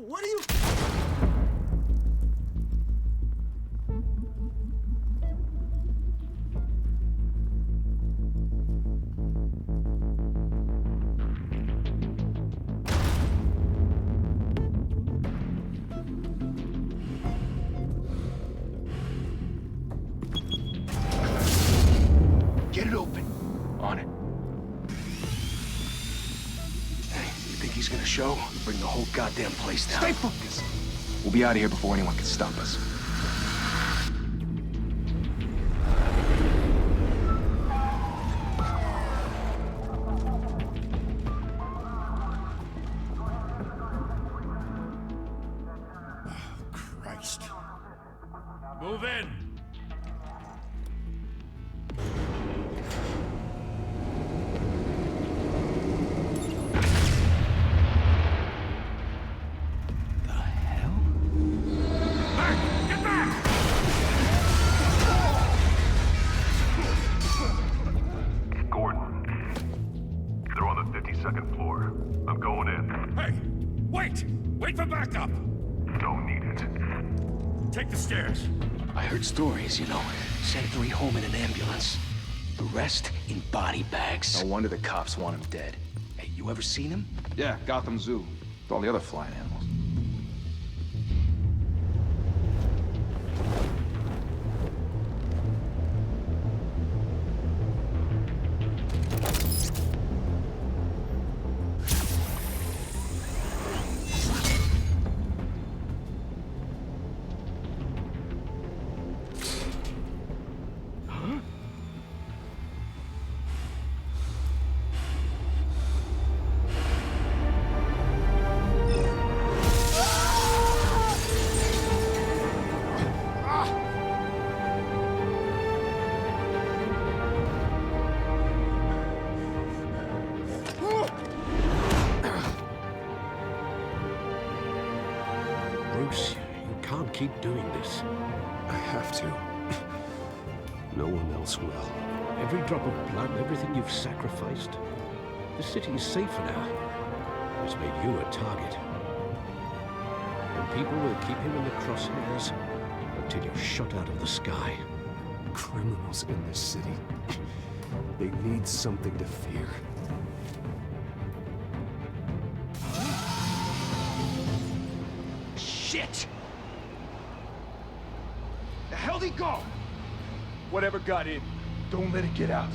What are you... Get it open. On it. Hey, you think he's gonna show? Bring the whole goddamn place down. Stay focused. We'll be out of here before anyone can stop us. Christ. Move in! The hell? Back! Get back! Gordon. They're on the 52nd floor. I'm going in. Hey! Wait! Wait for backup! Don't need it. Take the stairs. I heard stories, you know. Sent 3 home in an ambulance. The rest in body bags. No wonder the cops want him dead. Hey, you ever seen him? Yeah, Gotham Zoo. With all the other flying animals. Bruce, you can't keep doing this. I have to. No one else will. Every drop of blood, everything you've sacrificed. The city is safer now. It's made you a target. And people will keep him in the crosshairs until you're shot out of the sky. Criminals in this city. They need something to fear. Shit! The hell'd he go? Whatever got in, don't let it get out.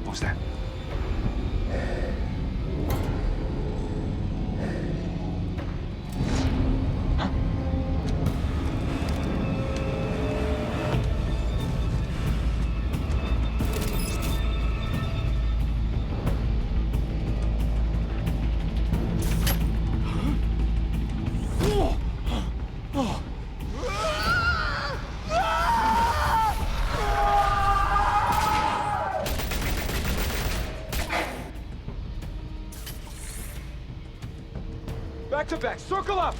What was that? Back to back, circle up!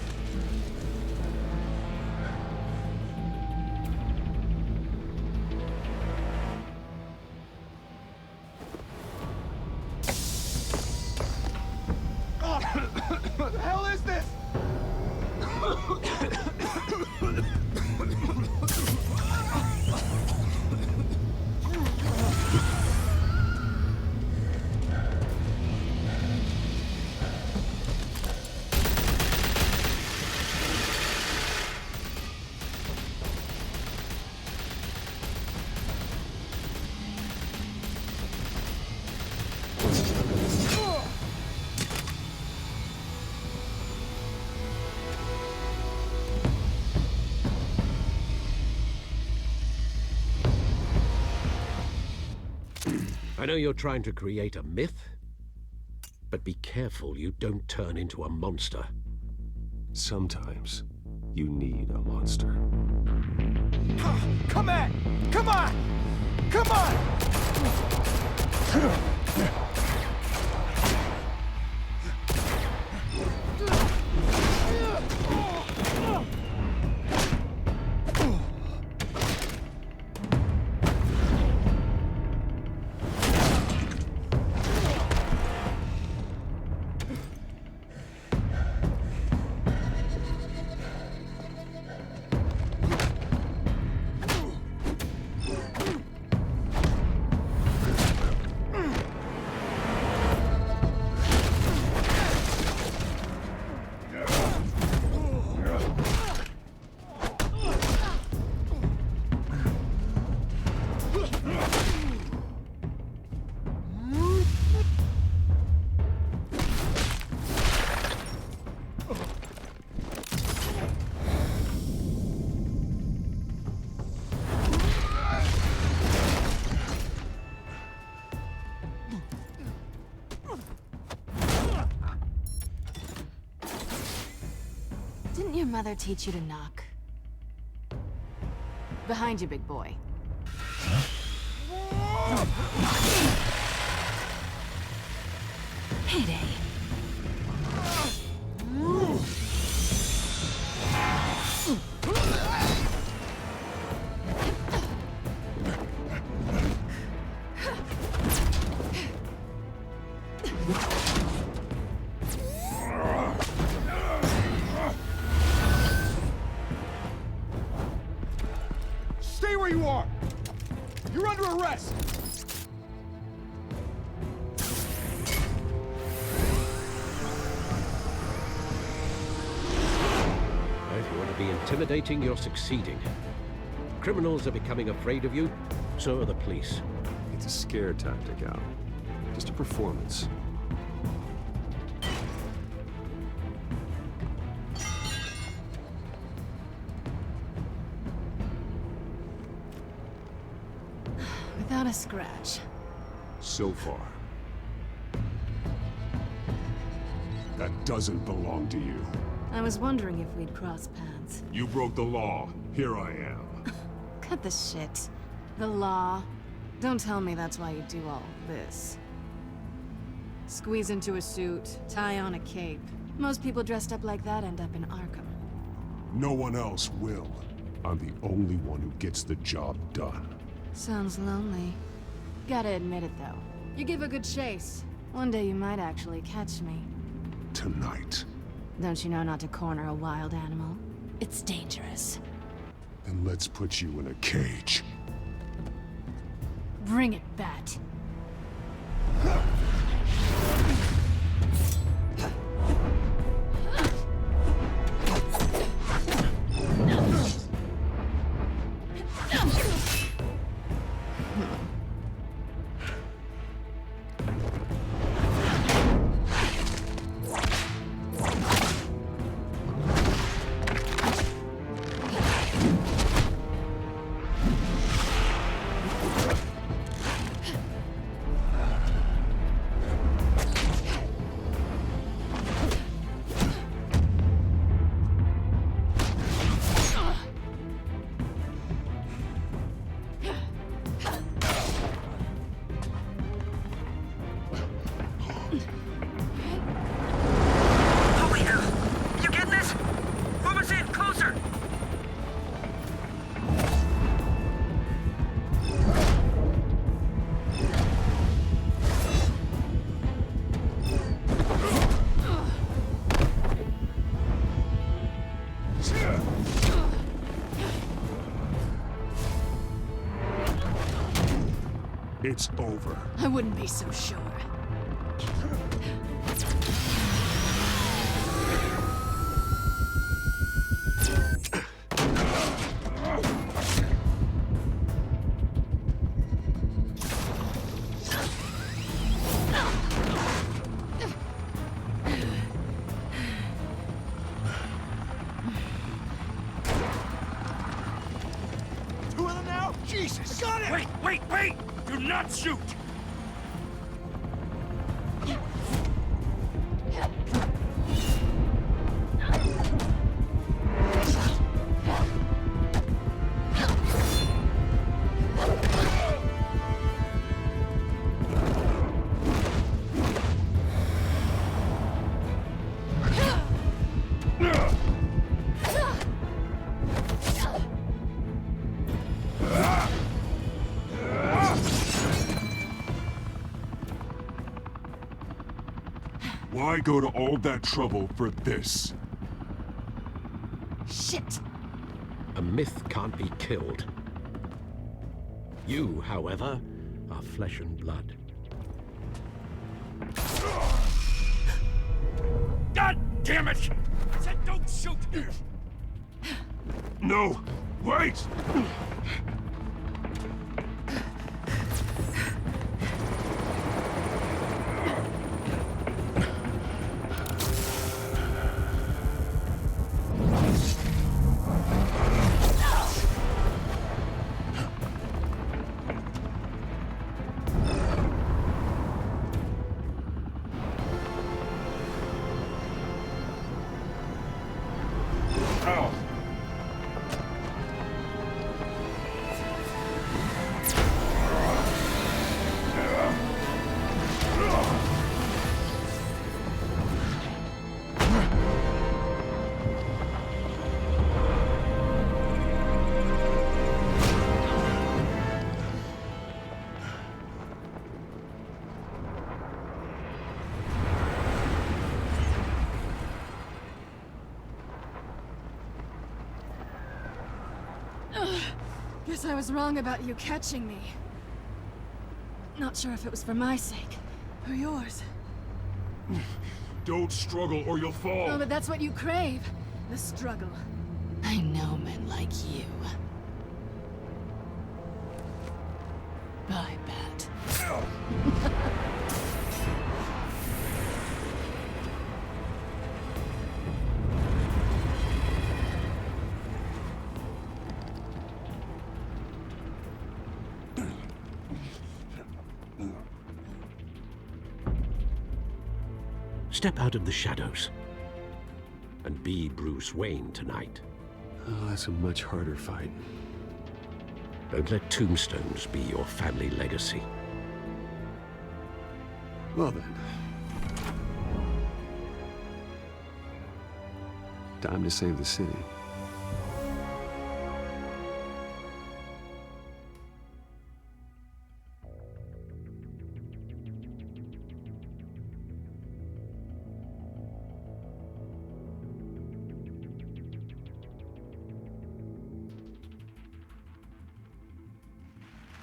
What the hell is this? I know you're trying to create a myth, but be careful you don't turn into a monster. Sometimes you need a monster. Come on! Come on! Come on! Didn't your mother teach you to knock? Behind you, big boy. Payday. Stay where you are! You're under arrest! If you want to be intimidating, you're succeeding. Criminals are becoming afraid of you, so are the police. It's a scare tactic, Al. Just a performance. Without a scratch. So far. That doesn't belong to you. I was wondering if we'd cross paths. You broke the law. Here I am. Cut the shit. The law. Don't tell me that's why you do all this. Squeeze into a suit, tie on a cape. Most people dressed up like that end up in Arkham. No one else will. I'm the only one who gets the job done. Sounds lonely. Gotta admit it, though. You give a good chase. One day you might actually catch me. Tonight. Don't you know not to corner a wild animal? It's dangerous. Then let's put you in a cage. Bring it, Bat. It's over. I wouldn't be so sure. Two of them now? Jesus! Got it! Wait, wait, wait! Do not shoot! Why go to all that trouble for this? Shit! A myth can't be killed. You, however, are flesh and blood. God damn it! I said don't shoot! No! Wait! Guess I was wrong about you catching me. Not sure if it was for my sake, or yours. Don't struggle or you'll fall. Oh, but that's what you crave. The struggle. I know men like you. Bye, Bat. Step out of the shadows and be Bruce Wayne tonight. Oh, that's a much harder fight. Don't let tombstones be your family legacy. Well then. Time to save the city.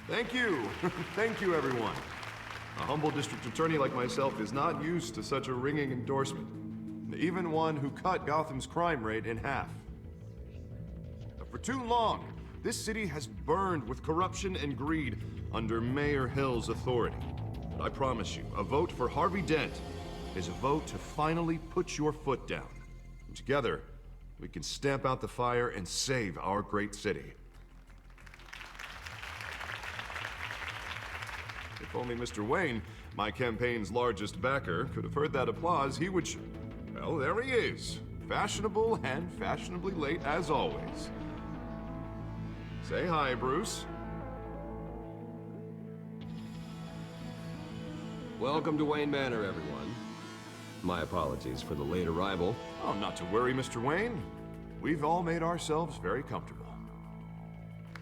Thank you. Thank you, everyone. A humble district attorney like myself is not used to such a ringing endorsement. Even one who cut Gotham's crime rate in half. For too long, this city has burned with corruption and greed under Mayor Hill's authority. But I promise you, a vote for Harvey Dent is a vote to finally put your foot down. And together, we can stamp out the fire and save our great city. If only Mr. Wayne, my campaign's largest backer, could have heard that applause, he would... Well, there he is. Fashionable and fashionably late as always. Say hi, Bruce. Welcome to Wayne Manor, everyone. My apologies for the late arrival. Oh, not to worry, Mr. Wayne. We've all made ourselves very comfortable.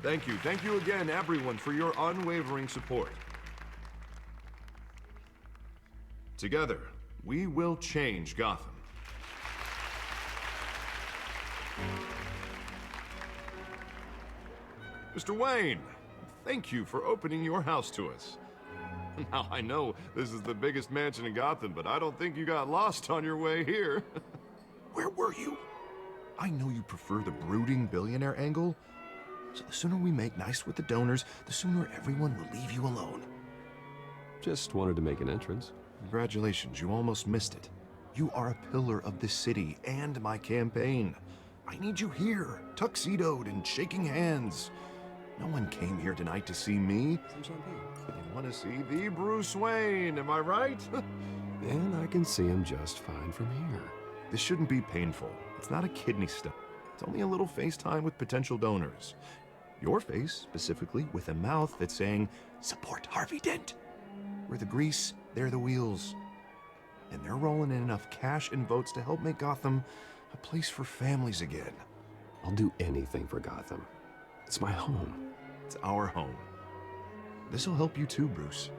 Thank you again, everyone, for your unwavering support. Together, we will change Gotham. Mr. Wayne, thank you for opening your house to us. Now, I know this is the biggest mansion in Gotham, but I don't think you got lost on your way here. Where were you? I know you prefer the brooding billionaire angle, so the sooner we make nice with the donors, the sooner everyone will leave you alone. Just wanted to make an entrance. Congratulations, you almost missed it. You are a pillar of this city and my campaign. I need you here, tuxedoed and shaking hands. No one came here tonight to see me. They want to see the Bruce Wayne, am I right? And I can see him just fine from here. This shouldn't be painful. It's not a kidney stone. It's only a little FaceTime with potential donors. Your face, specifically, with a mouth that's saying, support Harvey Dent. We're the grease, they're the wheels. And they're rolling in enough cash and votes to help make Gotham a place for families again. I'll do anything for Gotham. It's my home. It's our home. This'll help you too, Bruce.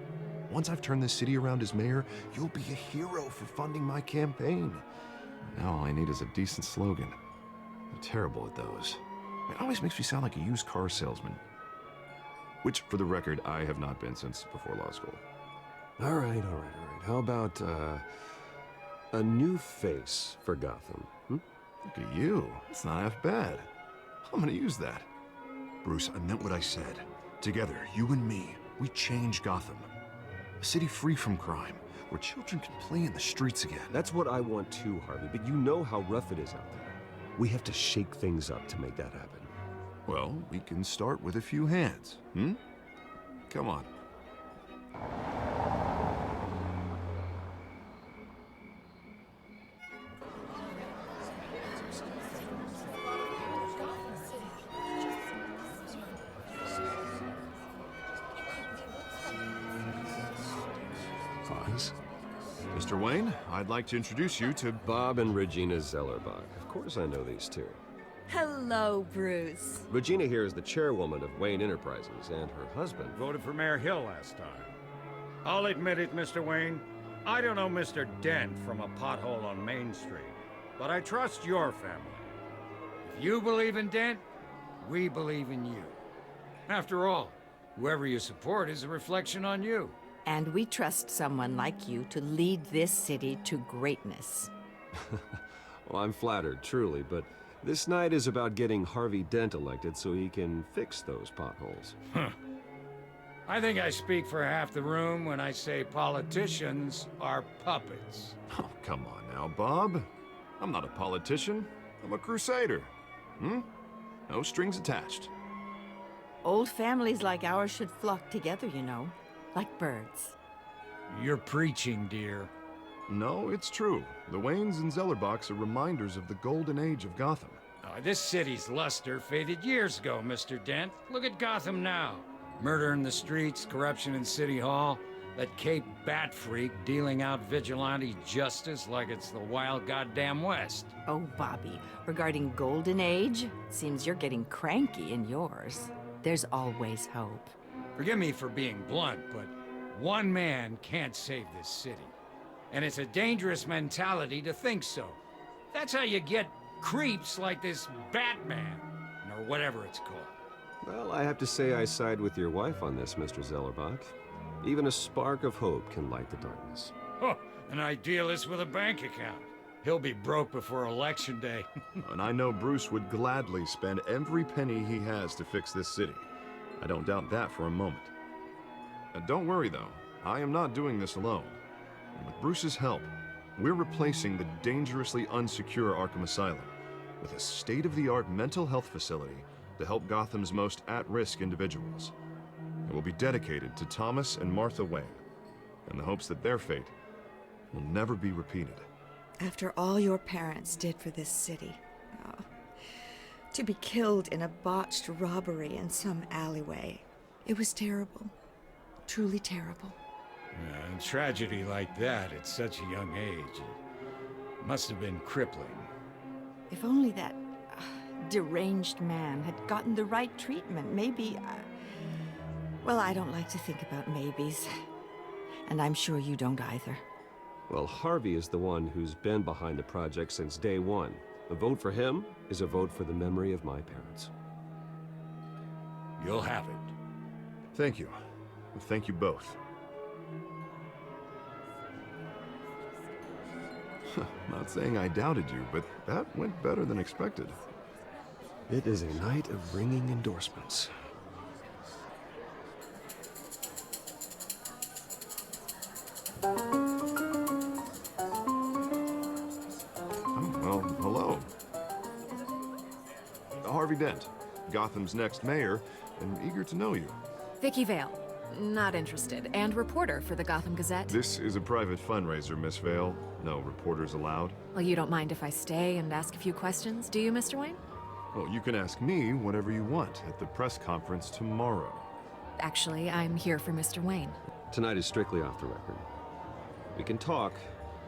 Once I've turned this city around as mayor, you'll be a hero for funding my campaign. Now all I need is a decent slogan. I'm terrible at those. It always makes me sound like a used car salesman. Which, for the record, I have not been since before law school. All right. How about, a new face for Gotham? Look at you. It's not half bad. I'm gonna use that. Bruce, I meant what I said. Together, you and me, we change Gotham. A city free from crime, where children can play in the streets again. That's what I want too, Harvey, but you know how rough it is out there. We have to shake things up to make that happen. Well, we can start with a few hands, Come on. Mr. Wayne, I'd like to introduce you to Bob and Regina Zellerbach. Of course I know these two. Hello, Bruce. Regina here is the chairwoman of Wayne Enterprises, and her husband... Voted for Mayor Hill last time. I'll admit it, Mr. Wayne. I don't know Mr. Dent from a pothole on Main Street, but I trust your family. If you believe in Dent, we believe in you. After all, whoever you support is a reflection on you. And we trust someone like you to lead this city to greatness. Well, I'm flattered, truly, but this night is about getting Harvey Dent elected so he can fix those potholes. I think I speak for half the room when I say politicians are puppets. Oh, come on now, Bob. I'm not a politician. I'm a crusader. No strings attached. Old families like ours should flock together, you know, like birds. You're preaching, dear. No, it's true. The Waynes and Zellerbachs are reminders of the golden age of Gotham. This city's luster faded years ago, Mr. Dent. Look at Gotham now. Murder in the streets, corruption in City Hall, that Cape Bat freak dealing out vigilante justice like it's the wild goddamn West. Oh, Bobby, regarding Golden Age, seems you're getting cranky in yours. There's always hope. Forgive me for being blunt, but one man can't save this city. And it's a dangerous mentality to think so. That's how you get creeps like this Batman, or whatever it's called. Well, I have to say I side with your wife on this, Mr. Zellerbach. Even a spark of hope can light the darkness. Oh, an idealist with a bank account. He'll be broke before Election Day. And I know Bruce would gladly spend every penny he has to fix this city. I don't doubt that for a moment. Don't worry, though. I am not doing this alone. And with Bruce's help, we're replacing the dangerously unsecure Arkham Asylum with a state-of-the-art mental health facility to help Gotham's most at-risk individuals. It will be dedicated to Thomas and Martha Wayne, in the hopes that their fate will never be repeated. After all your parents did for this city, to be killed in a botched robbery in some alleyway, it was terrible. Truly terrible. A tragedy like that at such a young age, it must have been crippling. If only that deranged man had gotten the right treatment, maybe... Well, I don't like to think about maybes. And I'm sure you don't either. Well, Harvey is the one who's been behind the project since day one. A vote for him is a vote for the memory of my parents. You'll have it. Thank you. Thank you both. Not saying I doubted you, but that went better than expected. It is a night of ringing endorsements. Well, hello. Harvey Dent, Gotham's next mayor, and eager to know you. Vicky Vale. Not interested. And reporter for the Gotham Gazette. This is a private fundraiser, Miss Vale. No reporters allowed. Well, you don't mind if I stay and ask a few questions, do you, Mr. Wayne? Well, you can ask me whatever you want at the press conference tomorrow. Actually, I'm here for Mr. Wayne. Tonight is strictly off the record. We can talk,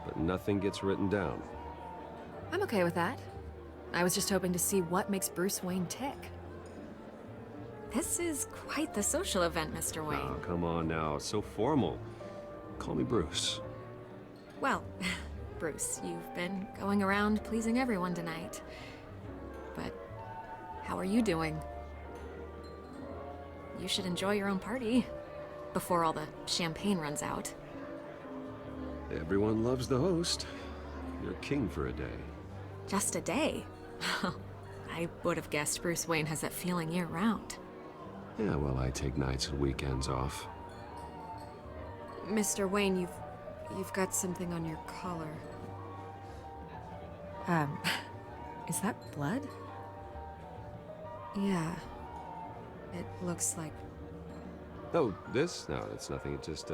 but nothing gets written down. I'm okay with that. I was just hoping to see what makes Bruce Wayne tick. This is quite the social event, Mr. Wayne. Oh, come on now. It's so formal. Call me Bruce. Well, Bruce, you've been going around pleasing everyone tonight. But how are you doing? You should enjoy your own party before all the champagne runs out. Everyone loves the host. You're king for a day. Just a day? I would have guessed Bruce Wayne has that feeling year-round. Yeah, well, I take nights and weekends off. Mr. Wayne, you've got something on your collar. Is that blood? Yeah. It looks like... Oh, this? No, it's nothing. It just,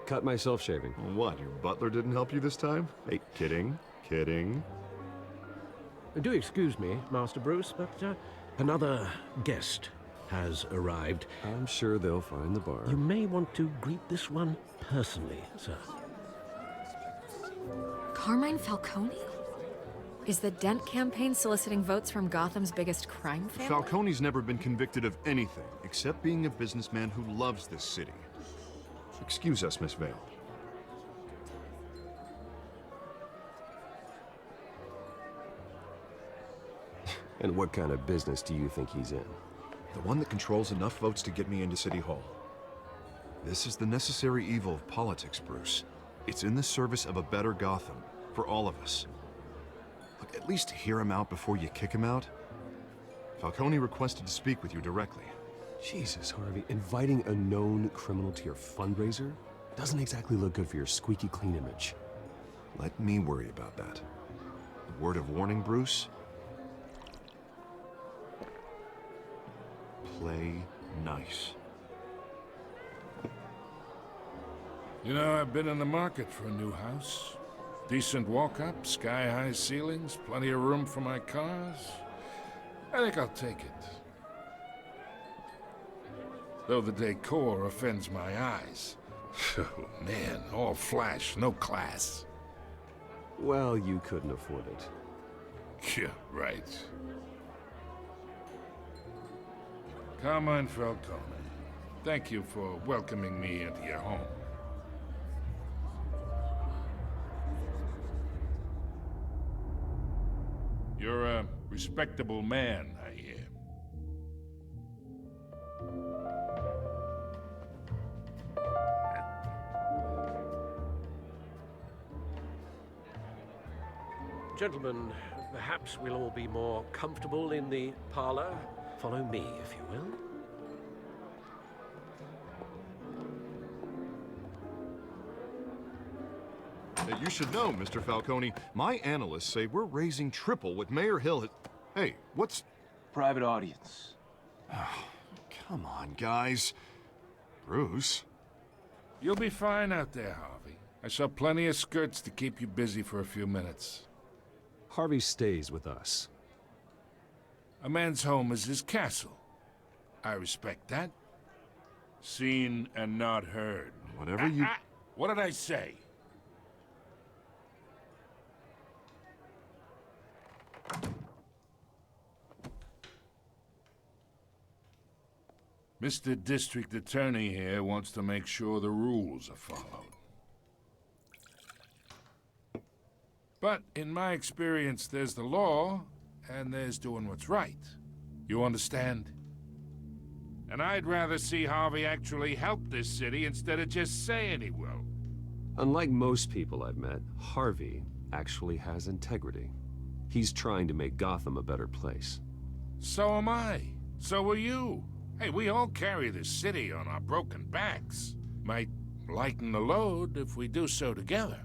cut myself shaving. What, your butler didn't help you this time? Hey, kidding. Do excuse me, Master Bruce, but another guest has arrived. I'm sure they'll find the bar. You may want to greet this one personally, sir. Carmine Falcone? Is the Dent campaign soliciting votes from Gotham's biggest crime family? Falcone's never been convicted of anything except being a businessman who loves this city. Excuse us, Miss Vale. And what kind of business do you think he's in? The one that controls enough votes to get me into City Hall. This is the necessary evil of politics, Bruce. It's in the service of a better Gotham, for all of us. Look, at least hear him out before you kick him out. Falcone requested to speak with you directly. Jesus, Harvey, inviting a known criminal to your fundraiser doesn't exactly look good for your squeaky clean image. Let me worry about that. A word of warning, Bruce? Play nice. You know, I've been in the market for a new house. Decent walk-up, sky-high ceilings, plenty of room for my cars. I think I'll take it. Though the decor offends my eyes. Oh, man, all flash, no class. Well, you couldn't afford it. Yeah, right. Carmine Falcone, thank you for welcoming me into your home. You're a respectable man, I hear. Gentlemen, perhaps we'll all be more comfortable in the parlor. Follow me, if you will. You should know, Mr. Falcone, my analysts say we're raising triple what Mayor Hill had... Hey, what's... Private audience. Oh, come on, guys. Bruce? You'll be fine out there, Harvey. I saw plenty of skirts to keep you busy for a few minutes. Harvey stays with us. A man's home is his castle. I respect that. Seen and not heard. Whatever you... What did I say? Mr. District Attorney here wants to make sure the rules are followed. But in my experience, there's the law, and there's doing what's right. You understand? And I'd rather see Harvey actually help this city instead of just saying he will. Unlike most people I've met, Harvey actually has integrity. He's trying to make Gotham a better place. So am I. So are you. Hey, we all carry this city on our broken backs. Might lighten the load if we do so together.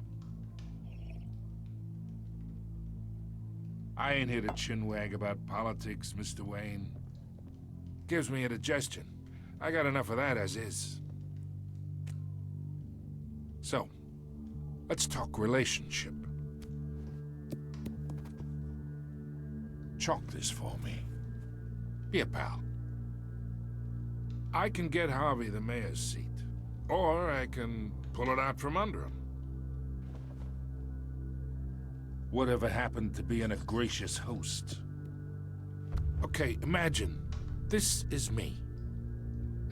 I ain't here to chinwag about politics, Mr. Wayne. Gives me indigestion. I got enough of that as is. So, let's talk relationship. Chalk this for me. Be a pal. I can get Harvey the mayor's seat, or I can pull it out from under him. Whatever happened to being a gracious host? Okay, imagine, this is me.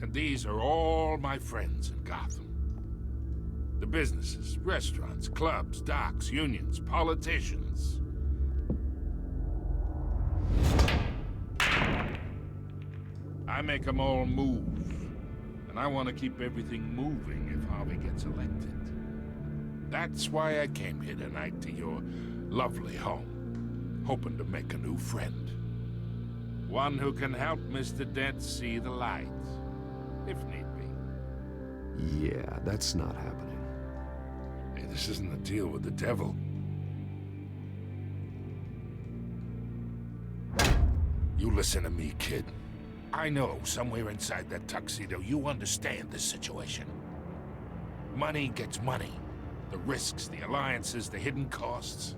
And these are all my friends in Gotham. The businesses, restaurants, clubs, docks, unions, politicians. I make them all move. And I want to keep everything moving if Harvey gets elected. That's why I came here tonight to your lovely home, hoping to make a new friend. One who can help Mr. Dent see the light, if need be. Yeah, that's not happening. Hey, this isn't a deal with the devil. You listen to me, kid. I know somewhere inside that tuxedo you understand this situation. Money gets money. The risks, the alliances, the hidden costs.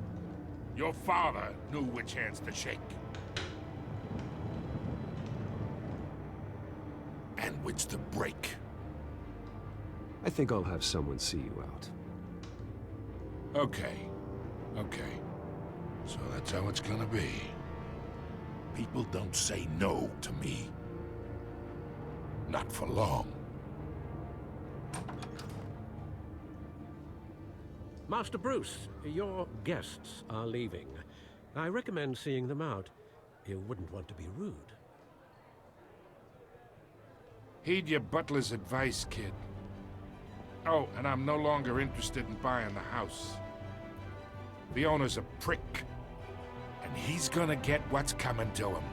Your father knew which hands to shake. And which to break. I think I'll have someone see you out. Okay. So that's how it's gonna be. People don't say no to me. Not for long. Master Bruce, your guests are leaving. I recommend seeing them out. You wouldn't want to be rude. Heed your butler's advice, kid. Oh, and I'm no longer interested in buying the house. The owner's a prick, and he's gonna get what's coming to him.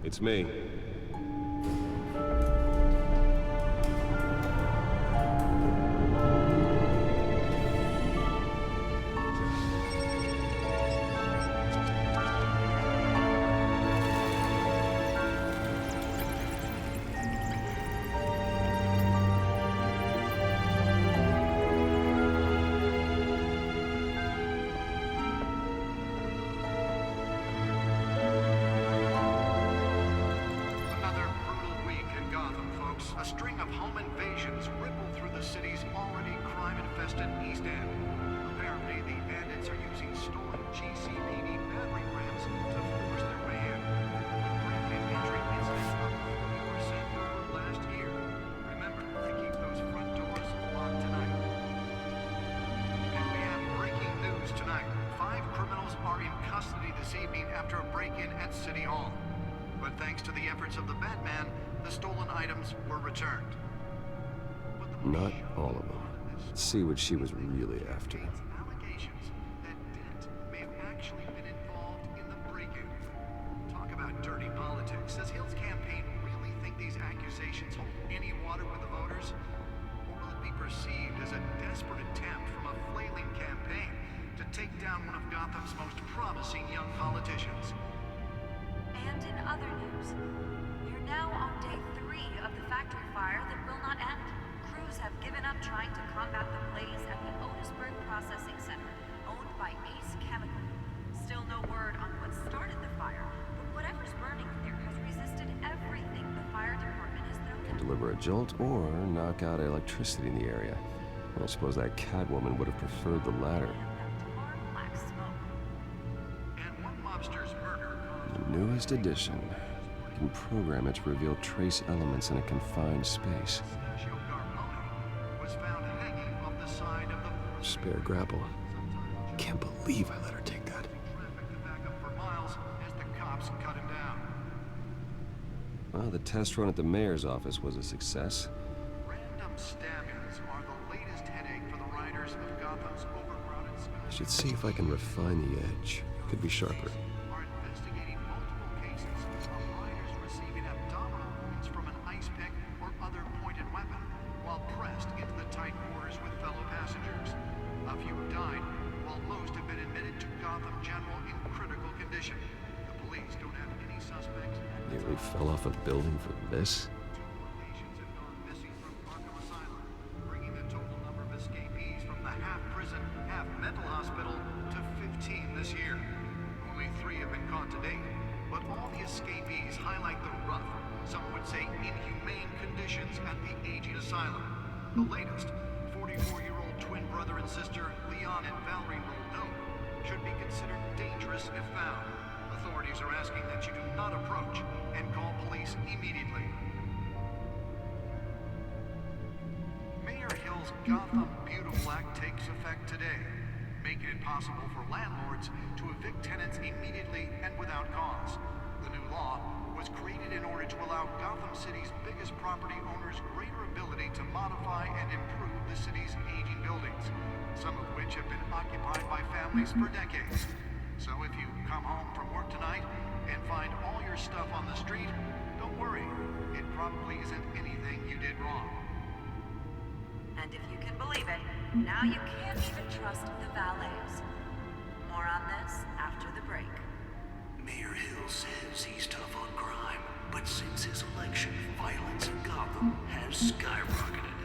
It's me. A string of home invasions ripple through the city's already crime-infested East End. Apparently, the bandits are using stolen GCPD battering rams to force their way in. The break-in entry incidents up 40% over last year. Remember to keep those front doors locked tonight. And we have breaking news tonight. 5 criminals are in custody this evening after a break-in at City Hall. But thanks to the efforts of the Batman, the stolen items were returned. Not all of them. Let's see what she was really after. Allegations that Dent may have actually been involved in the break-in. Talk about dirty politics. Does Hill's campaign really think these accusations hold any water with the voters? Or will it be perceived as a desperate attempt from a flailing campaign to take down one of Gotham's most promising young politicians? And in other news, we're now on day 3 of the factory fire that will not end. Crews have given up trying to combat the blaze at the Otisburg Processing Center, owned by Ace Chemical. Still no word on what started the fire, but whatever's burning there has resisted everything the fire department has thrown at it. Deliver a jolt or knock out electricity in the area. I suppose that Catwoman would have preferred the latter. Black smoke. And one mobster's murder. The newest edition. You can program it to reveal trace elements in a confined space. Was found hanging off the side of the Spare grapple. Can't believe I let her take that. traffic to back up for miles as the cops cut him down. Well, the test run at the mayor's office was a success. Random stabbings are the latest headache for the riders of Gotham's overcrowded I should see if I can refine the edge. Could be sharper. are investigating multiple cases of riders receiving abdominal wounds from an ice pick or other pointed weapon while pressed into the tight quarters with fellow passengers. A few have died, while most have been admitted to Gotham General in critical condition. The police don't have any suspects. Nearly fell off a building for this. 2 more patients have gone missing from Arkham Asylum, bringing the total number of escapees from the half-prison, half-mental hospital to 15 this year. Only 3 have been caught to date, but all the escapees highlight the rough, some would say inhumane conditions at the aging asylum. The latest, 44-year-old twin brother and sister Leon and Valerie Muldoon, should be considered dangerous if found. Authorities are asking that you do not approach and call police immediately. Mayor Hill's Gotham Beautiful Act takes effect today, making it possible for landlords to evict tenants immediately and without cause. The new law was created in order to allow Gotham City's biggest property owners greater ability to modify and improve the city's aging buildings, some of which have been occupied by families for decades. So if you come home from work tonight and find all your stuff on the street, don't worry. It probably isn't anything you did wrong. And if you can believe it, now you can't even trust the valets. More on this after the break. Mayor Hill says he's tough on crime, but since his election, violence in Gotham has skyrocketed.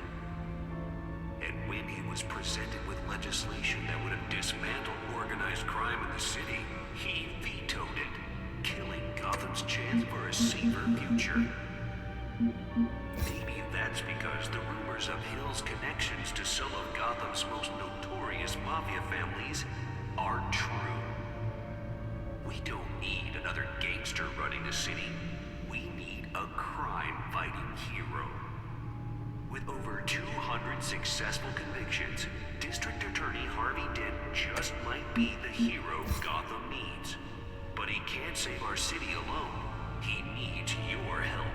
And when he was presented with legislation that would have dismantled organized crime in the city, he vetoed it, killing Gotham's chance for a safer future. Maybe that's because the rumors of Hill's connections to some of Gotham's most notorious mafia families are true. We don't need another gangster running the city. We need a crime-fighting hero. With over 200 successful convictions, District Attorney Harvey Dent just might be the hero Gotham needs. But he can't save our city alone. He needs your help.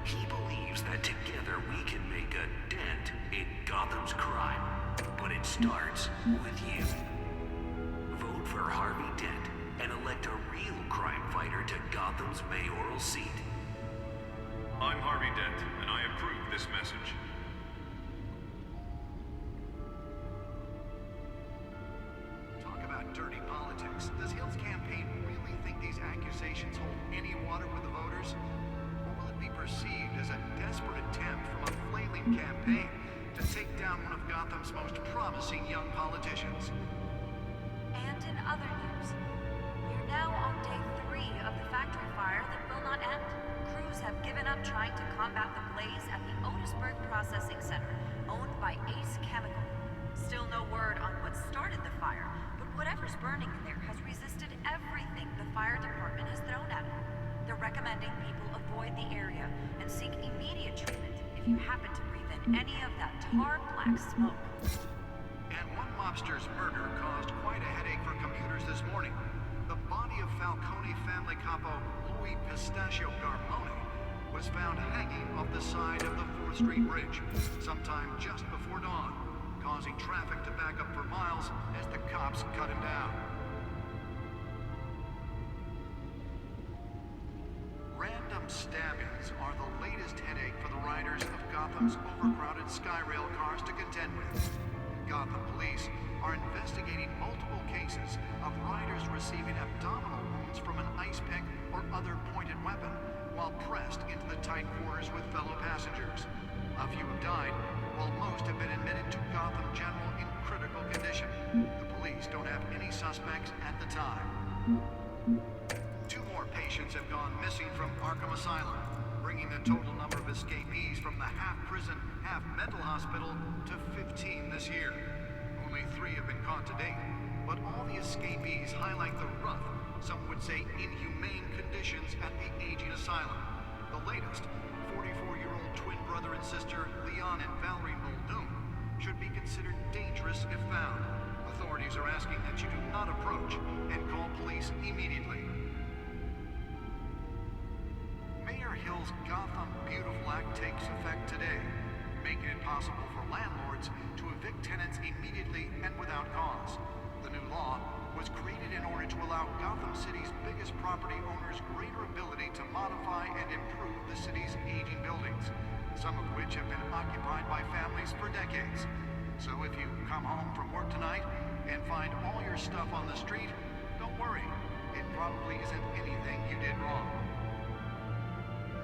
He believes that together we can make a dent in Gotham's crime. But it starts with you. Vote for Harvey Dent and elect a real crime fighter to Gotham's mayoral seat. I'm Harvey Dent, and I approve this message. Talk about dirty politics. Does Hill's campaign really think these accusations hold any water with the voters? Or will it be perceived as a desperate attempt from a flailing campaign to take down one of Gotham's most promising young politicians? And in other news, we're now on day 3 of the factory fire that will not end. Crews have given up trying to combat the blaze at the Otisburg Processing Center, owned by Ace Chemical. Still no word on what started the fire, but whatever's burning in there has resisted everything the fire department has thrown at it. They're recommending people avoid the area and seek immediate treatment if you happen to breathe in any of that tar black smoke. And one mobster's murder caused quite a headache for commuters this morning. The body of Falcone family capo Louis Pistachio Garmone was found hanging off the side of the 4th Street Bridge sometime just before dawn, causing traffic to back up for miles as the cops cut him down. Random stabbings are the latest headache for the riders of Gotham's overcrowded Skyrail cars to contend with. Gotham police are investigating multiple cases of riders receiving abdominal wounds from an ice pick or other pointed weapon while pressed into the tight quarters with fellow passengers. A few have died, while most have been admitted to Gotham General in critical condition. The police don't have any suspects at the time. 2 more patients have gone missing from Arkham Asylum, bringing the total number of escapees from the half-prison, half-mental hospital to 15 this year. Only 3 have been caught to date, but all the escapees highlight the rough, some would say inhumane conditions at the aging asylum. The latest, 44-year-old twin brother and sister Leon and Valerie Muldoon, should be considered dangerous if found. Authorities are asking that you do not approach and call police immediately. Mayor Hill's Gotham Beautiful Act takes effect today, making it possible for landlords to evict tenants immediately and without cause. The new law was created in order to allow Gotham City's biggest property owners greater ability to modify and improve the city's aging buildings, some of which have been occupied by families for decades. So if you come home from work tonight and find all your stuff on the street, don't worry. It probably isn't anything you did wrong.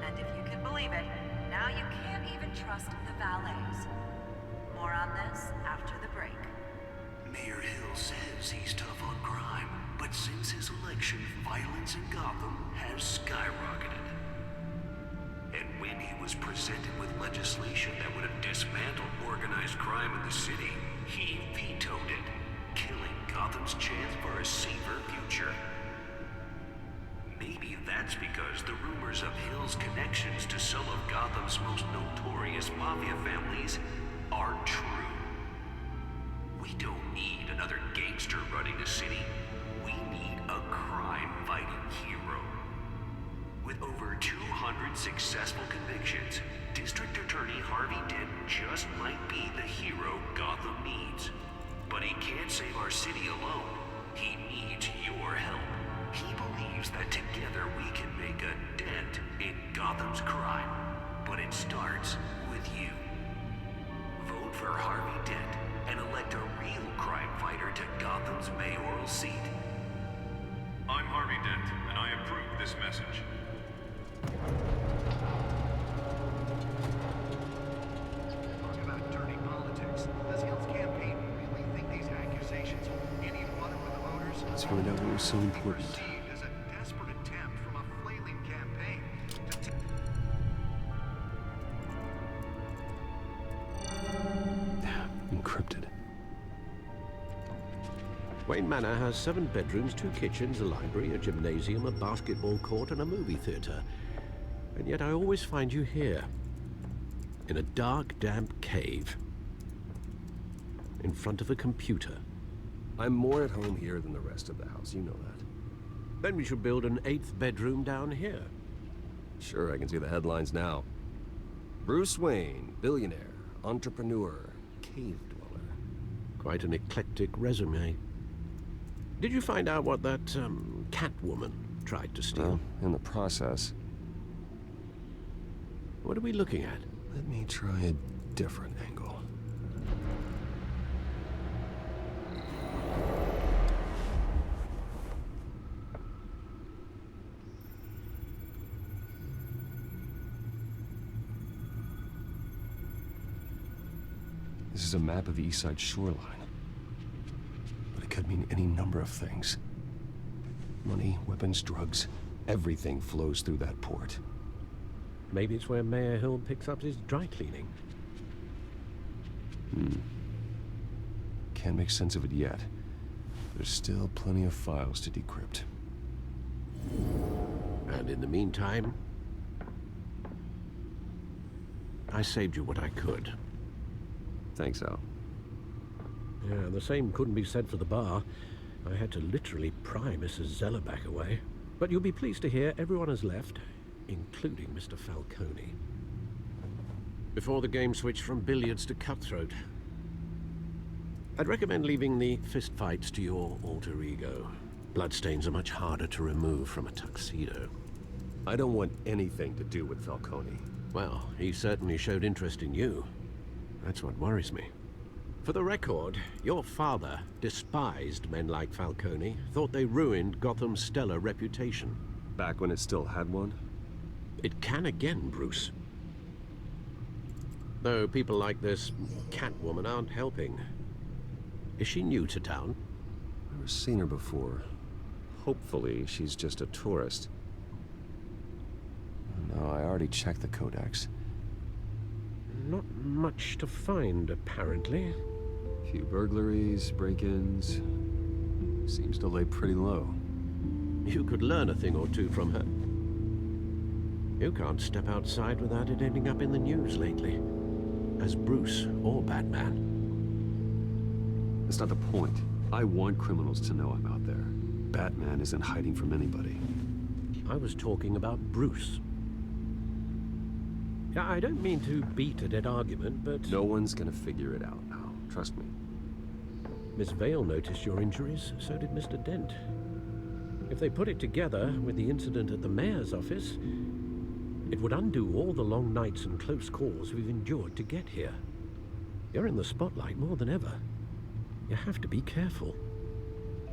And if you can believe it, now you can't even trust the valets. More on this after the break. Mayor Hill says he's tough on crime, but since his election, violence in Gotham has skyrocketed. And when he was presented with legislation that would have dismantled organized crime in the city, he vetoed it, killing Gotham's chance for a safer future. Maybe that's because the rumors of Hill's connections to some of Gotham's most notorious mafia families are true. We don't need another gangster running the city. We need a crime-fighting hero. With over 200 successful convictions, District Attorney Harvey Dent just might be the hero Gotham needs. But he can't save our city alone. He needs your help. He believes that together we can make a dent in Gotham's crime. But it starts with you. Vote for Harvey Dent and elect a real crime fighter to Gotham's mayoral seat. I'm Harvey Dent, and I approve this message. Talk about dirty politics. Does Hill's campaign really think these accusations hold any water with the voters? Let's find out what was so important. Perceived as a desperate attempt from a flailing campaign to Encrypted. Wayne Manor has 7 bedrooms, 2 kitchens, a library, a gymnasium, a basketball court, and a movie theater. And yet I always find you here, in a dark, damp cave, in front of a computer. I'm more at home here than the rest of the house, you know that. Then we should build an 8th bedroom down here. Sure, I can see the headlines now. Bruce Wayne, billionaire, entrepreneur, cave dweller. Quite an eclectic resume. Did you find out what that, Catwoman tried to steal? Well, in the process. What are we looking at? Let me try a different angle. This is a map of the East Side shoreline. But it could mean any number of things. Money, weapons, drugs, everything flows through that port. Maybe it's where Mayor Hill picks up his dry cleaning. Can't make sense of it yet. There's still plenty of files to decrypt. And in the meantime, I saved you what I could. Thanks, Al. Yeah, the same couldn't be said for the bar. I had to literally pry Mrs. Zellerback away. But you'll be pleased to hear everyone has left, including Mr. Falcone. Before the game switched from billiards to cutthroat. I'd recommend leaving the fistfights to your alter ego. Bloodstains are much harder to remove from a tuxedo. I don't want anything to do with Falcone. Well, he certainly showed interest in you. That's what worries me. For the record, your father despised men like Falcone, thought they ruined Gotham's stellar reputation. Back when it still had one? It can again, Bruce. Though people like this Catwoman aren't helping. Is she new to town? I've never seen her before. Hopefully, she's just a tourist. No, I already checked the codex. Not much to find, apparently. A few burglaries, break-ins. Seems to lay pretty low. You could learn a thing or two from her. You can't step outside without it ending up in the news lately. As Bruce or Batman. That's not the point. I want criminals to know I'm out there. Batman isn't hiding from anybody. I was talking about Bruce. Yeah, I don't mean to beat a dead argument, but... No one's gonna figure it out now. Trust me. Miss Vale noticed your injuries, so did Mr. Dent. If they put it together with the incident at the mayor's office, it would undo all the long nights and close calls we've endured to get here. You're in the spotlight more than ever. You have to be careful.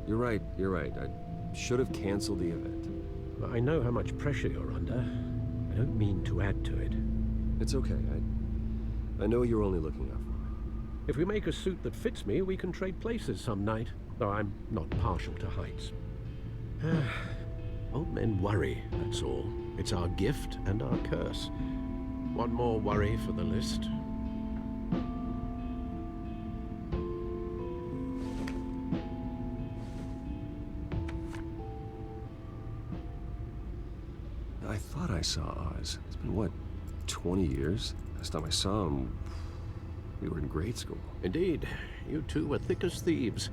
You're right. I should have canceled the event. I know how much pressure you're under. I don't mean to add to it. It's okay. I know you're only looking out for me. If we make a suit that fits me, we can trade places some night. Though I'm not partial to heights. Old men worry, that's all. It's our gift and our curse. One more worry for the list. I thought I saw Oz. It's been, what, 20 years? Last time I saw him, we were in grade school. Indeed. You two were thick as thieves.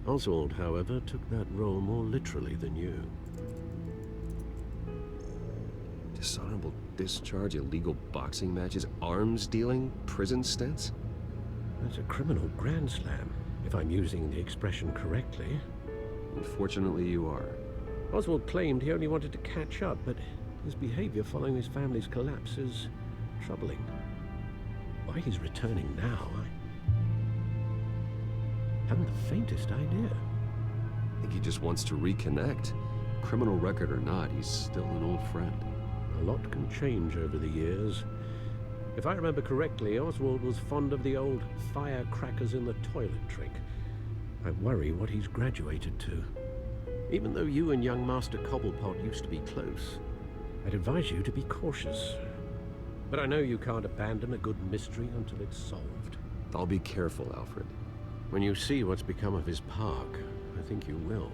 Oswald, however, took that role more literally than you. Dishonorable discharge, illegal boxing matches, arms dealing, prison stints? That's a criminal grand slam, if I'm using the expression correctly. Unfortunately, you are. Oswald claimed he only wanted to catch up, but his behavior following his family's collapse has troubling. Why he's returning now, I haven't the faintest idea. I think he just wants to reconnect. Criminal record or not, he's still an old friend. A lot can change over the years. If I remember correctly, Oswald was fond of the old firecrackers in the toilet trick. I worry what he's graduated to. Even though you and young Master Cobblepot used to be close, I'd advise you to be cautious. But I know you can't abandon a good mystery until it's solved. I'll be careful, Alfred. When you see what's become of his park, I think you will.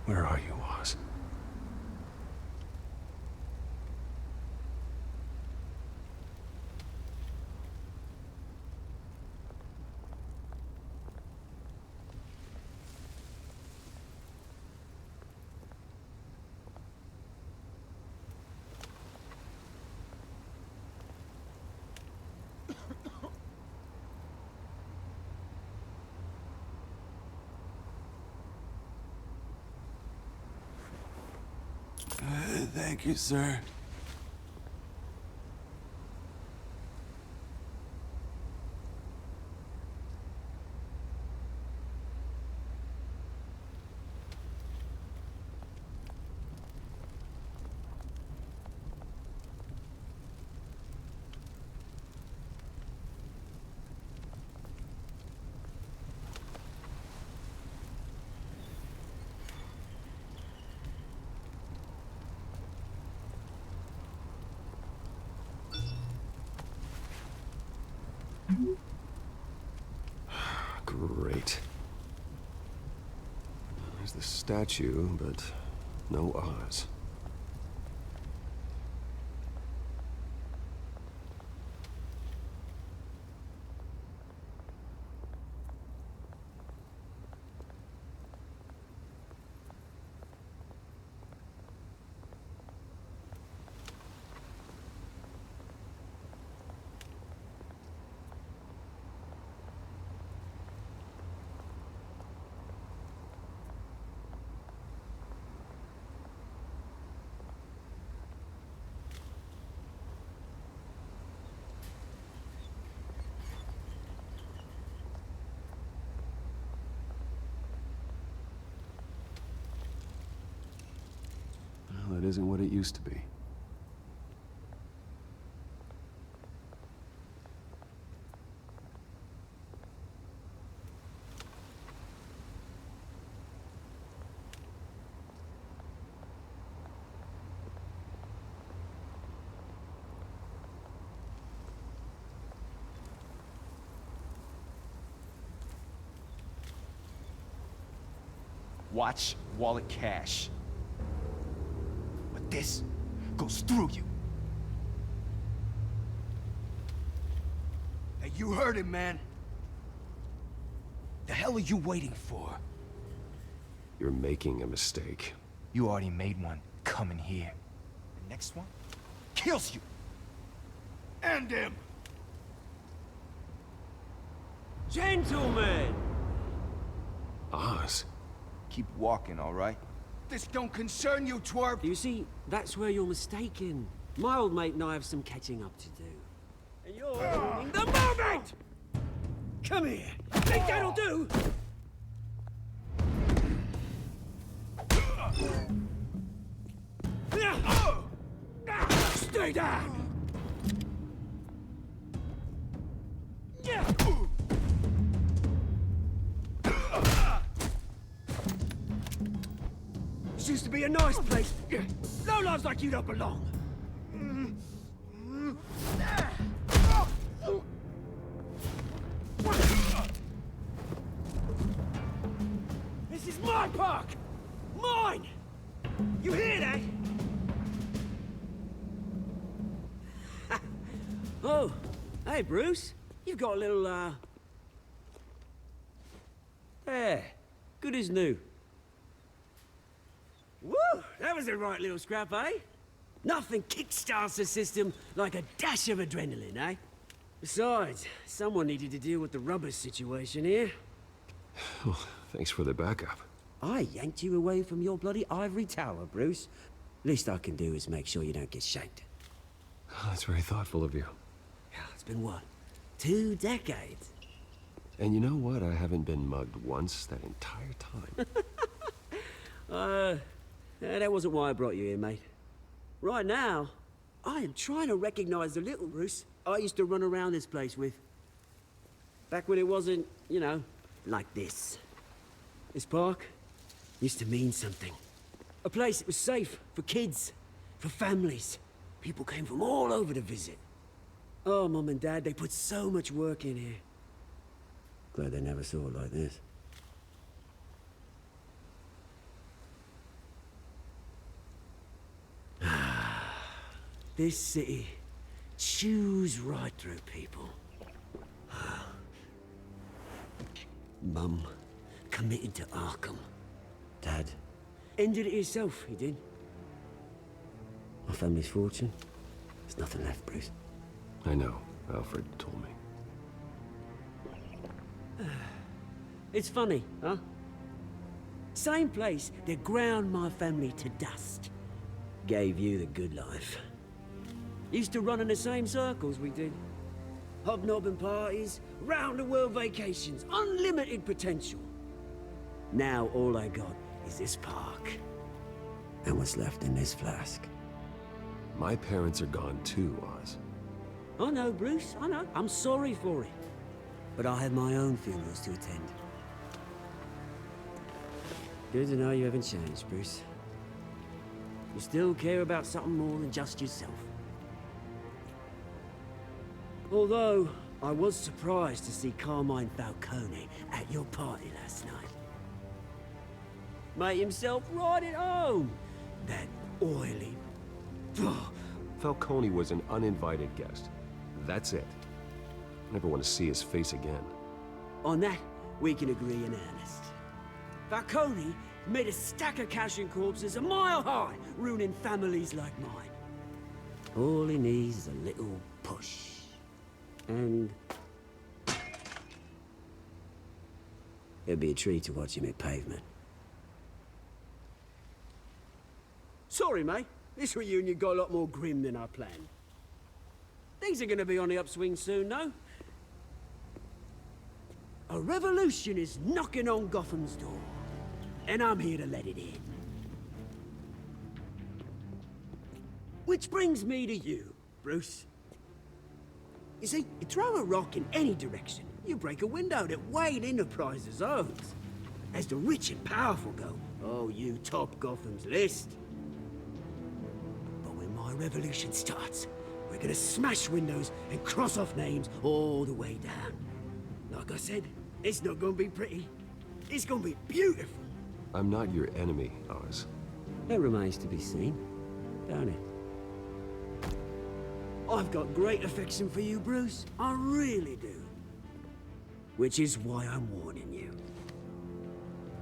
Where are you, Oz? Thank you, sir. Great. There's the statue, but no Oz. Well, it isn't what it used to be. Watch wallet cash. But this goes through you. Hey, you heard it, man. The hell are you waiting for? You're making a mistake. You already made one coming here. The next one kills you. And him. Gentlemen! Oz? Keep walking, all right? This don't concern you, twerp! You see, that's where you're mistaken. My old mate and I have some catching up to do. And you're ruining the moment! Come here! Think that'll do? Stay down! This used to be a nice place. No lives like you don't belong. Oh, hey, Bruce. You've got a little, There. Good as new. Woo! That was a right little scrap, eh? Nothing kickstarts the system like a dash of adrenaline, eh? Besides, someone needed to deal with the rubber situation here. Well, thanks for the backup. I yanked you away from your bloody ivory tower, Bruce. Least I can do is make sure you don't get shanked. Oh, that's very thoughtful of you. Yeah, it's been what? 2 decades? And you know what? I haven't been mugged once that entire time. That wasn't why I brought you here, mate. Right now, I am trying to recognize the little Bruce I used to run around this place with. Back when it wasn't, you know, like this. This park used to mean something. A place that was safe for kids, for families. People came from all over to visit. Oh, Mum and Dad, they put so much work in here. Glad they never saw it like this. This city chews right through people. Mum committed to Arkham. Dad ended it himself, he did. My family's fortune, there's nothing left, Bruce. I know. Alfred told me. It's funny, huh? Same place that ground my family to dust. Gave you the good life. Used to run in the same circles we did. Hobnobbing parties, round-the-world vacations, unlimited potential. Now all I got is this park. And what's left in this flask. My parents are gone too, Oz. I know, Bruce, I know. I'm sorry for it. But I have my own funerals to attend. Good to know you haven't changed, Bruce. You still care about something more than just yourself. Although, I was surprised to see Carmine Falcone at your party last night. Made himself right at home. That oily... Falcone was an uninvited guest. That's it. Never want to see his face again. On that, we can agree in earnest. Falcone made a stack of cash and corpses a mile high, ruining families like mine. All he needs is a little push. And... it'd be a treat to watch him hit pavement. Sorry, mate. This reunion got a lot more grim than I planned. Things are gonna be on the upswing soon, no? A revolution is knocking on Gotham's door. And I'm here to let it in. Which brings me to you, Bruce. You see, you throw a rock in any direction, you break a window that Wayne Enterprises owns. As the rich and powerful go, oh, you top Gotham's list. But when my revolution starts, we're gonna smash windows and cross off names all the way down. Like I said, it's not gonna be pretty. It's gonna be beautiful. I'm not your enemy, Oz. That remains to be seen, don't it? I've got great affection for you, Bruce. I really do. Which is why I'm warning you.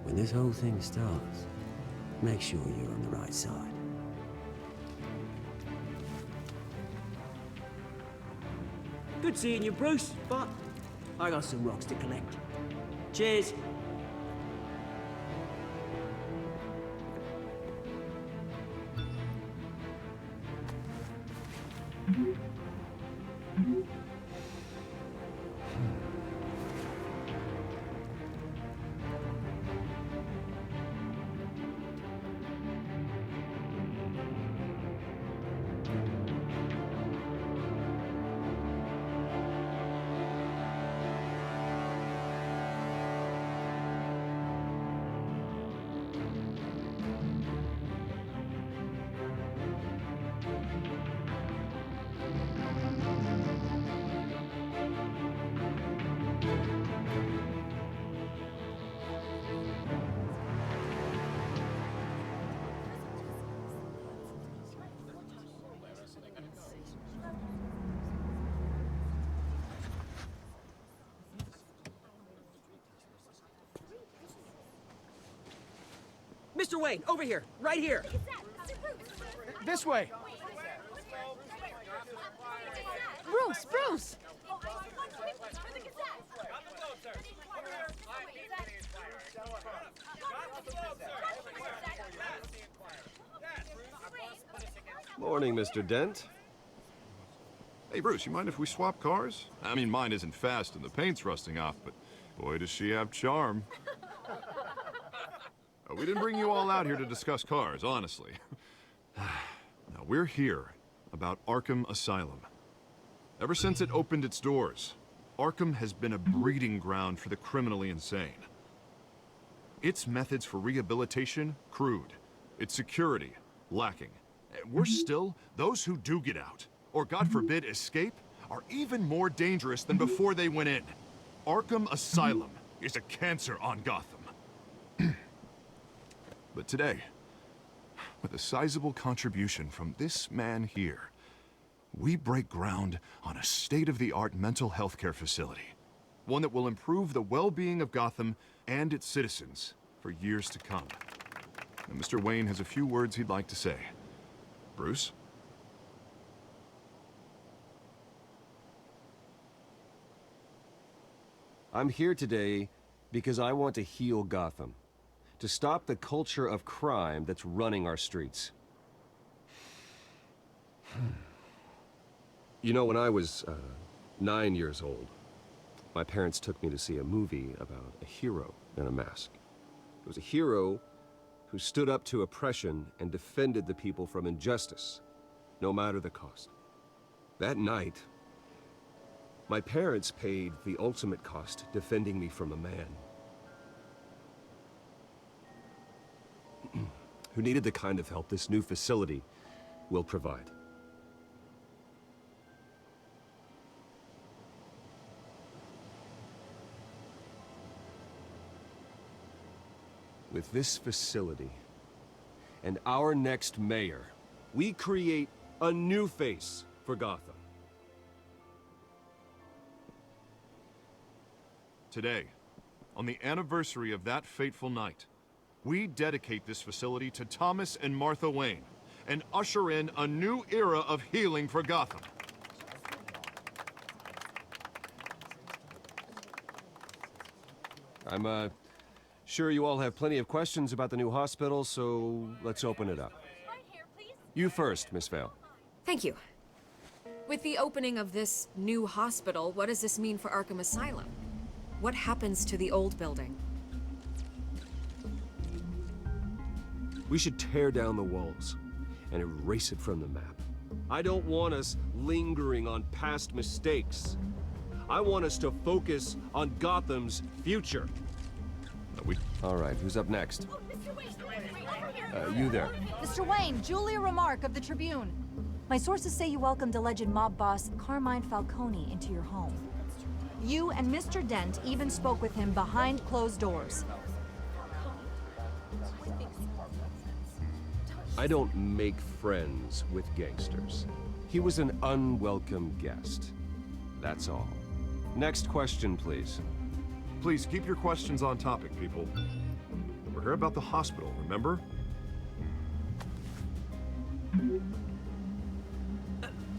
When this whole thing starts, make sure you're on the right side. Good seeing you, Bruce, but I got some rocks to collect. Cheers. Mr. Wayne, over here, right here. This way. Bruce! Morning, Mr. Dent. Hey, Bruce, you mind if we swap cars? I mean, mine isn't fast and the paint's rusting off, but boy, does she have charm. We didn't bring you all out here to discuss cars, honestly. Now, we're here about Arkham Asylum. Ever since it opened its doors, Arkham has been a breeding ground for the criminally insane. Its methods for rehabilitation, crude. Its security, lacking. Worse still, those who do get out, or God forbid escape, are even more dangerous than before they went in. Arkham Asylum is a cancer on Gotham. But today, with a sizable contribution from this man here, we break ground on a state-of-the-art mental health care facility. One that will improve the well-being of Gotham and its citizens for years to come. And Mr. Wayne has a few words he'd like to say. Bruce? I'm here today because I want to heal Gotham. To stop the culture of crime that's running our streets. You know, when I was 9 years old, my parents took me to see a movie about a hero in a mask. It was a hero who stood up to oppression and defended the people from injustice, no matter the cost. That night, my parents paid the ultimate cost defending me from a man who needed the kind of help this new facility will provide. With this facility and our next mayor, we create a new face for Gotham. Today, on the anniversary of that fateful night, we dedicate this facility to Thomas and Martha Wayne and usher in a new era of healing for Gotham. I'm sure you all have plenty of questions about the new hospital, so let's open it up. You first, Miss Vale. Thank you. With the opening of this new hospital, what does this mean for Arkham Asylum? What happens to the old building? We should tear down the walls and erase it from the map. I don't want us lingering on past mistakes. I want us to focus on Gotham's future. All right, who's up next? You there. Mr. Wayne, Julia Remark of the Tribune. My sources say you welcomed alleged mob boss Carmine Falcone into your home. You and Mr. Dent even spoke with him behind closed doors. I don't make friends with gangsters. He was an unwelcome guest. That's all. Next question, please. Please keep your questions on topic, people. We're here about the hospital, remember?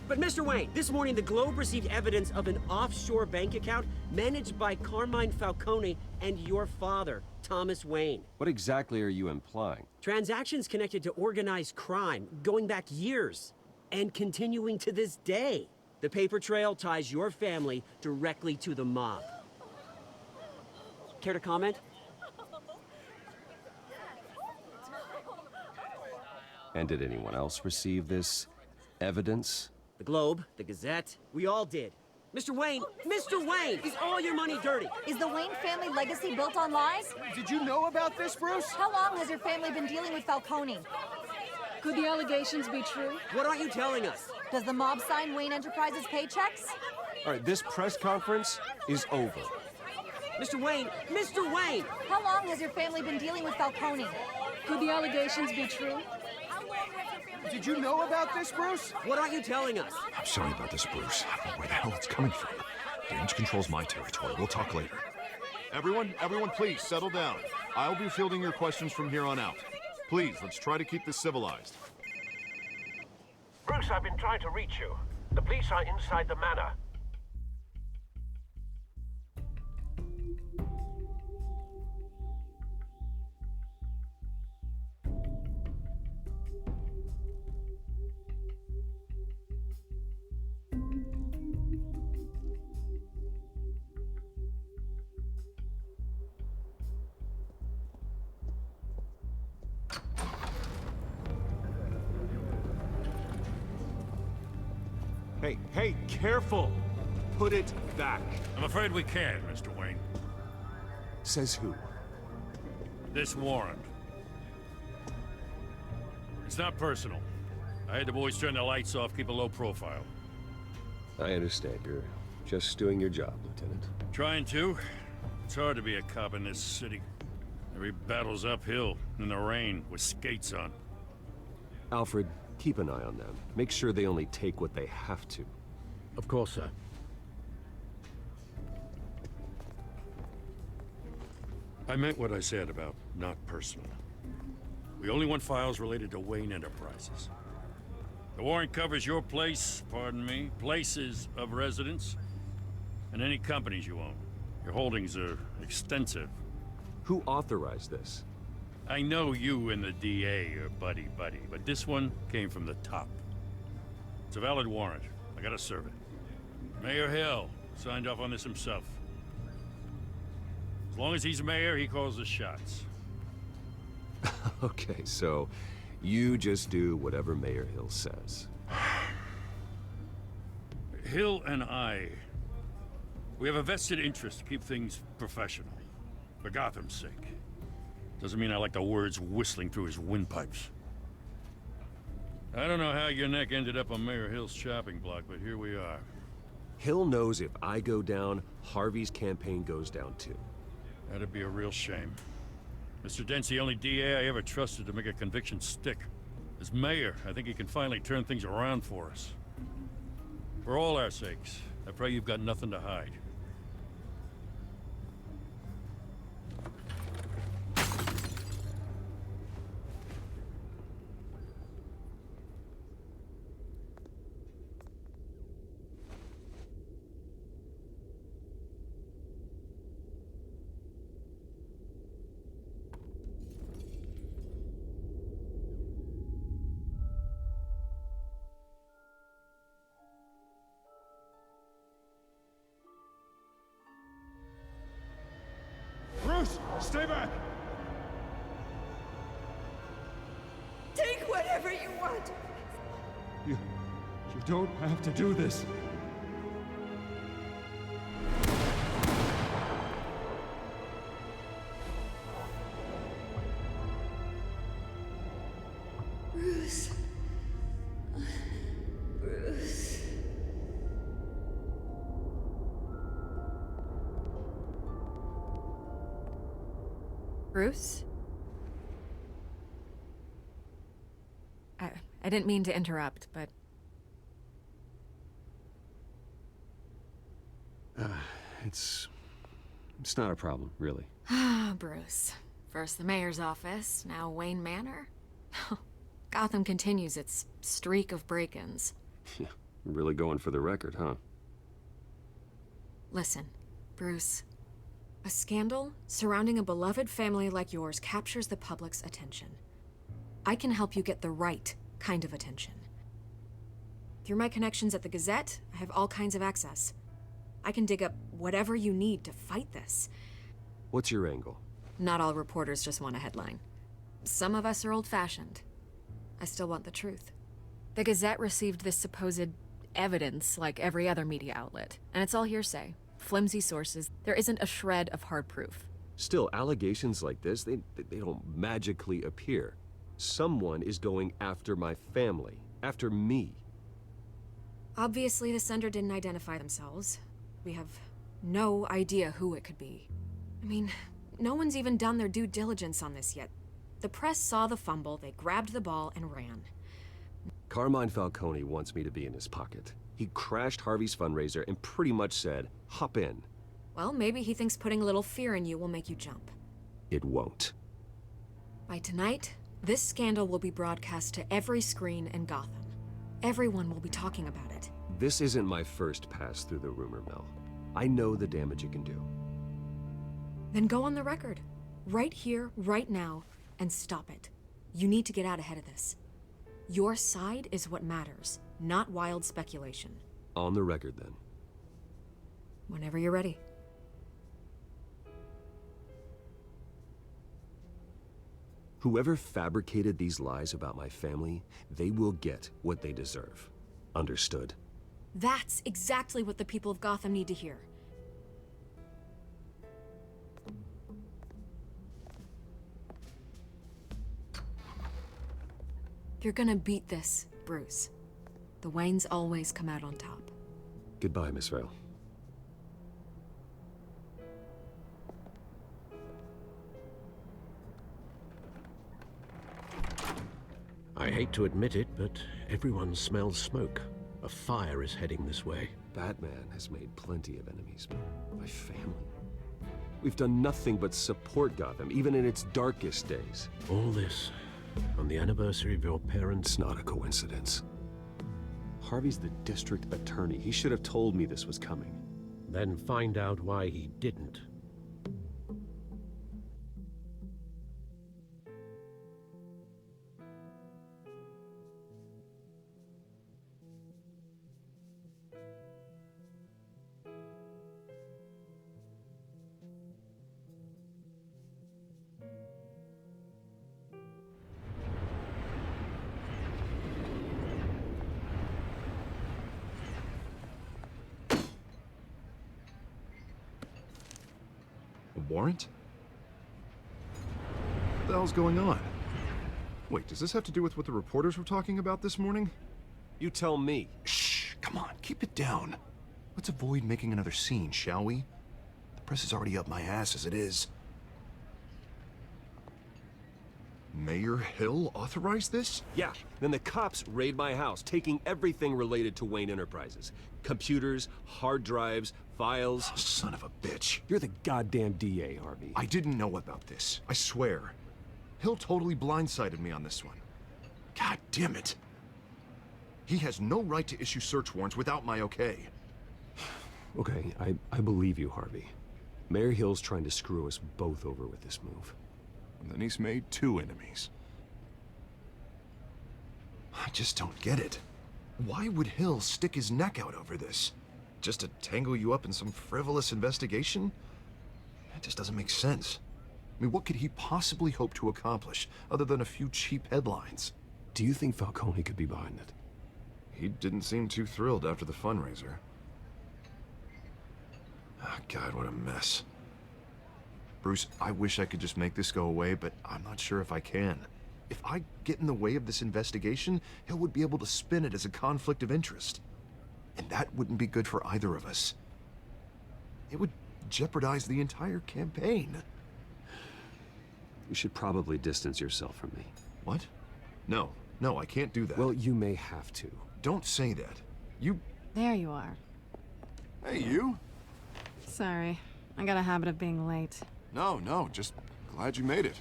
But Mr. Wayne, this morning the Globe received evidence of an offshore bank account managed by Carmine Falcone and your father, Thomas Wayne. What exactly are you implying? Transactions connected to organized crime, going back years, and continuing to this day. The paper trail ties your family directly to the mob. Care to comment? And did anyone else receive this evidence? The Globe, the Gazette, we all did. Mr. Wayne, is all your money dirty? Is the Wayne family legacy built on lies? Did you know about this, Bruce? How long has your family been dealing with Falcone? Could the allegations be true? What aren't you telling us? Does the mob sign Wayne Enterprises paychecks? All right, this press conference is over. Mr. Wayne! How long has your family been dealing with Falcone? Could the allegations be true? Did you know about this, Bruce? What aren't you telling us? I'm sorry about this, Bruce. I don't know where the hell it's coming from. Damage control's my territory. We'll talk later. Everyone please settle down. I'll be fielding your questions from here on out. Please, let's try to keep this civilized. Bruce, I've been trying to reach you. The police are inside the manor. Hey, careful! Put it back. I'm afraid we can't, Mr. Wayne. Says who? This warrant. It's not personal. I had the boys turn the lights off, keep a low profile. I understand. You're just doing your job, Lieutenant. Trying to. It's hard to be a cop in this city. Every battle's uphill, in the rain, with skates on. Alfred, keep an eye on them. Make sure they only take what they have to. Of course, sir. I meant what I said about not personal. We only want files related to Wayne Enterprises. The warrant covers your place, pardon me, places of residence, and any companies you own. Your holdings are extensive. Who authorized this? I know you and the DA are buddy-buddy, but this one came from the top. It's a valid warrant. I gotta serve it. Mayor Hill signed off on this himself. As long as he's mayor, he calls the shots. Okay, so you just do whatever Mayor Hill says. Hill and we have a vested interest to keep things professional. For Gotham's sake. Doesn't mean I like the words whistling through his windpipes. I don't know how your neck ended up on Mayor Hill's chopping block, but here we are. Hill knows if I go down, Harvey's campaign goes down too. That'd be a real shame. Mr. Dent's the only DA I ever trusted to make a conviction stick. As mayor, I think he can finally turn things around for us. For all our sakes, I pray you've got nothing to hide. Bruce, stay back! Take whatever you want. You don't have to do this. Bruce. Bruce. Bruce? I didn't mean to interrupt, but... It's not a problem, really. Ah, Bruce. First the mayor's office, now Wayne Manor. Gotham continues its streak of break-ins. Yeah, really going for the record, huh? Listen, Bruce. A scandal surrounding a beloved family like yours captures the public's attention. I can help you get the right kind of attention. Through my connections at the Gazette, I have all kinds of access. I can dig up whatever you need to fight this. What's your angle? Not all reporters just want a headline. Some of us are old-fashioned. I still want the truth. The Gazette received this supposed evidence like every other media outlet, and it's all hearsay. Flimsy sources. There isn't a shred of hard proof. Still, allegations like this, they don't magically appear. Someone is going after my family, after me. Obviously, the sender didn't identify themselves. We have no idea who it could be. I mean, no one's even done their due diligence on this yet. The press saw the fumble, they grabbed the ball and ran. Carmine Falcone wants me to be in his pocket. He crashed Harvey's fundraiser and pretty much said, hop in. Well, maybe he thinks putting a little fear in you will make you jump. It won't. By tonight, This scandal will be broadcast to every screen in Gotham. Everyone will be talking about it. This isn't my first pass through the rumor mill. I know the damage it can do. Then go on the record. Right here, right now, and stop it. You need to get out ahead of this. Your side is what matters, not wild speculation. On the record, then. Whenever you're ready. Whoever fabricated these lies about my family, they will get what they deserve. Understood? That's exactly what the people of Gotham need to hear. You're gonna beat this, Bruce. The Waynes always come out on top. Goodbye, Miss Vale. I hate to admit it, but everyone smells smoke. A fire is heading this way. Batman has made plenty of enemies, but my family... We've done nothing but support Gotham, even in its darkest days. All this on the anniversary of your parents' It's not a coincidence. Harvey's the district attorney. He should have told me this was coming. Then find out why he didn't. Warrant? What the hell's going on? Wait, does this have to do with what the reporters were talking about this morning? You tell me. Shh, come on, keep it down. Let's avoid making another scene, shall we? The press is already up my ass as it is. Mayor Hill authorized this? Yeah, then the cops raid my house, taking everything related to Wayne Enterprises. Computers, hard drives, files. Oh, son of a bitch. You're the goddamn DA, Harvey. I didn't know about this, I swear. Hill totally blindsided me on this one. God damn it. He has no right to issue search warrants without my okay. Okay, I believe you, Harvey. Mayor Hill's trying to screw us both over with this move. And then he's made 2 enemies. I just don't get it. Why would Hill stick his neck out over this? Just to tangle you up in some frivolous investigation? That just doesn't make sense. I mean, what could he possibly hope to accomplish other than a few cheap headlines? Do you think Falcone could be behind it? He didn't seem too thrilled after the fundraiser. Oh, God, what a mess. Bruce, I wish I could just make this go away, but I'm not sure if I can. If I get in the way of this investigation, Hill would be able to spin it as a conflict of interest. And that wouldn't be good for either of us. It would jeopardize the entire campaign. You should probably distance yourself from me. What? No, I can't do that. Well, you may have to. Don't say that. You... There you are. Hey, you? Sorry. I got a habit of being late. No, just glad you made it.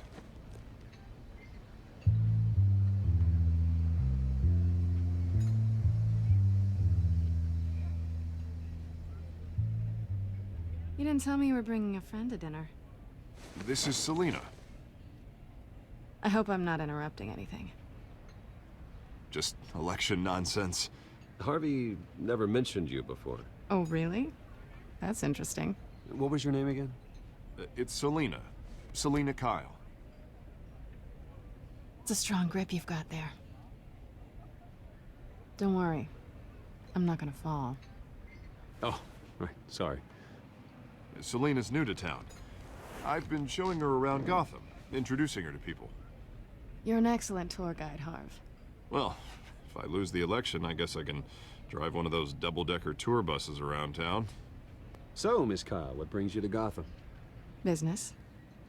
You didn't tell me you were bringing a friend to dinner. This is Selina. I hope I'm not interrupting anything. Just election nonsense. Harvey never mentioned you before. Oh, really? That's interesting. What was your name again? It's Selina. Selina Kyle. It's a strong grip you've got there. Don't worry. I'm not gonna fall. Oh, right. Sorry. Selina's new to town. I've been showing her around Gotham, introducing her to people. You're an excellent tour guide, Harv. Well, if I lose the election, I guess I can drive one of those double-decker tour buses around town. So, Miss Kyle, what brings you to Gotham? Business.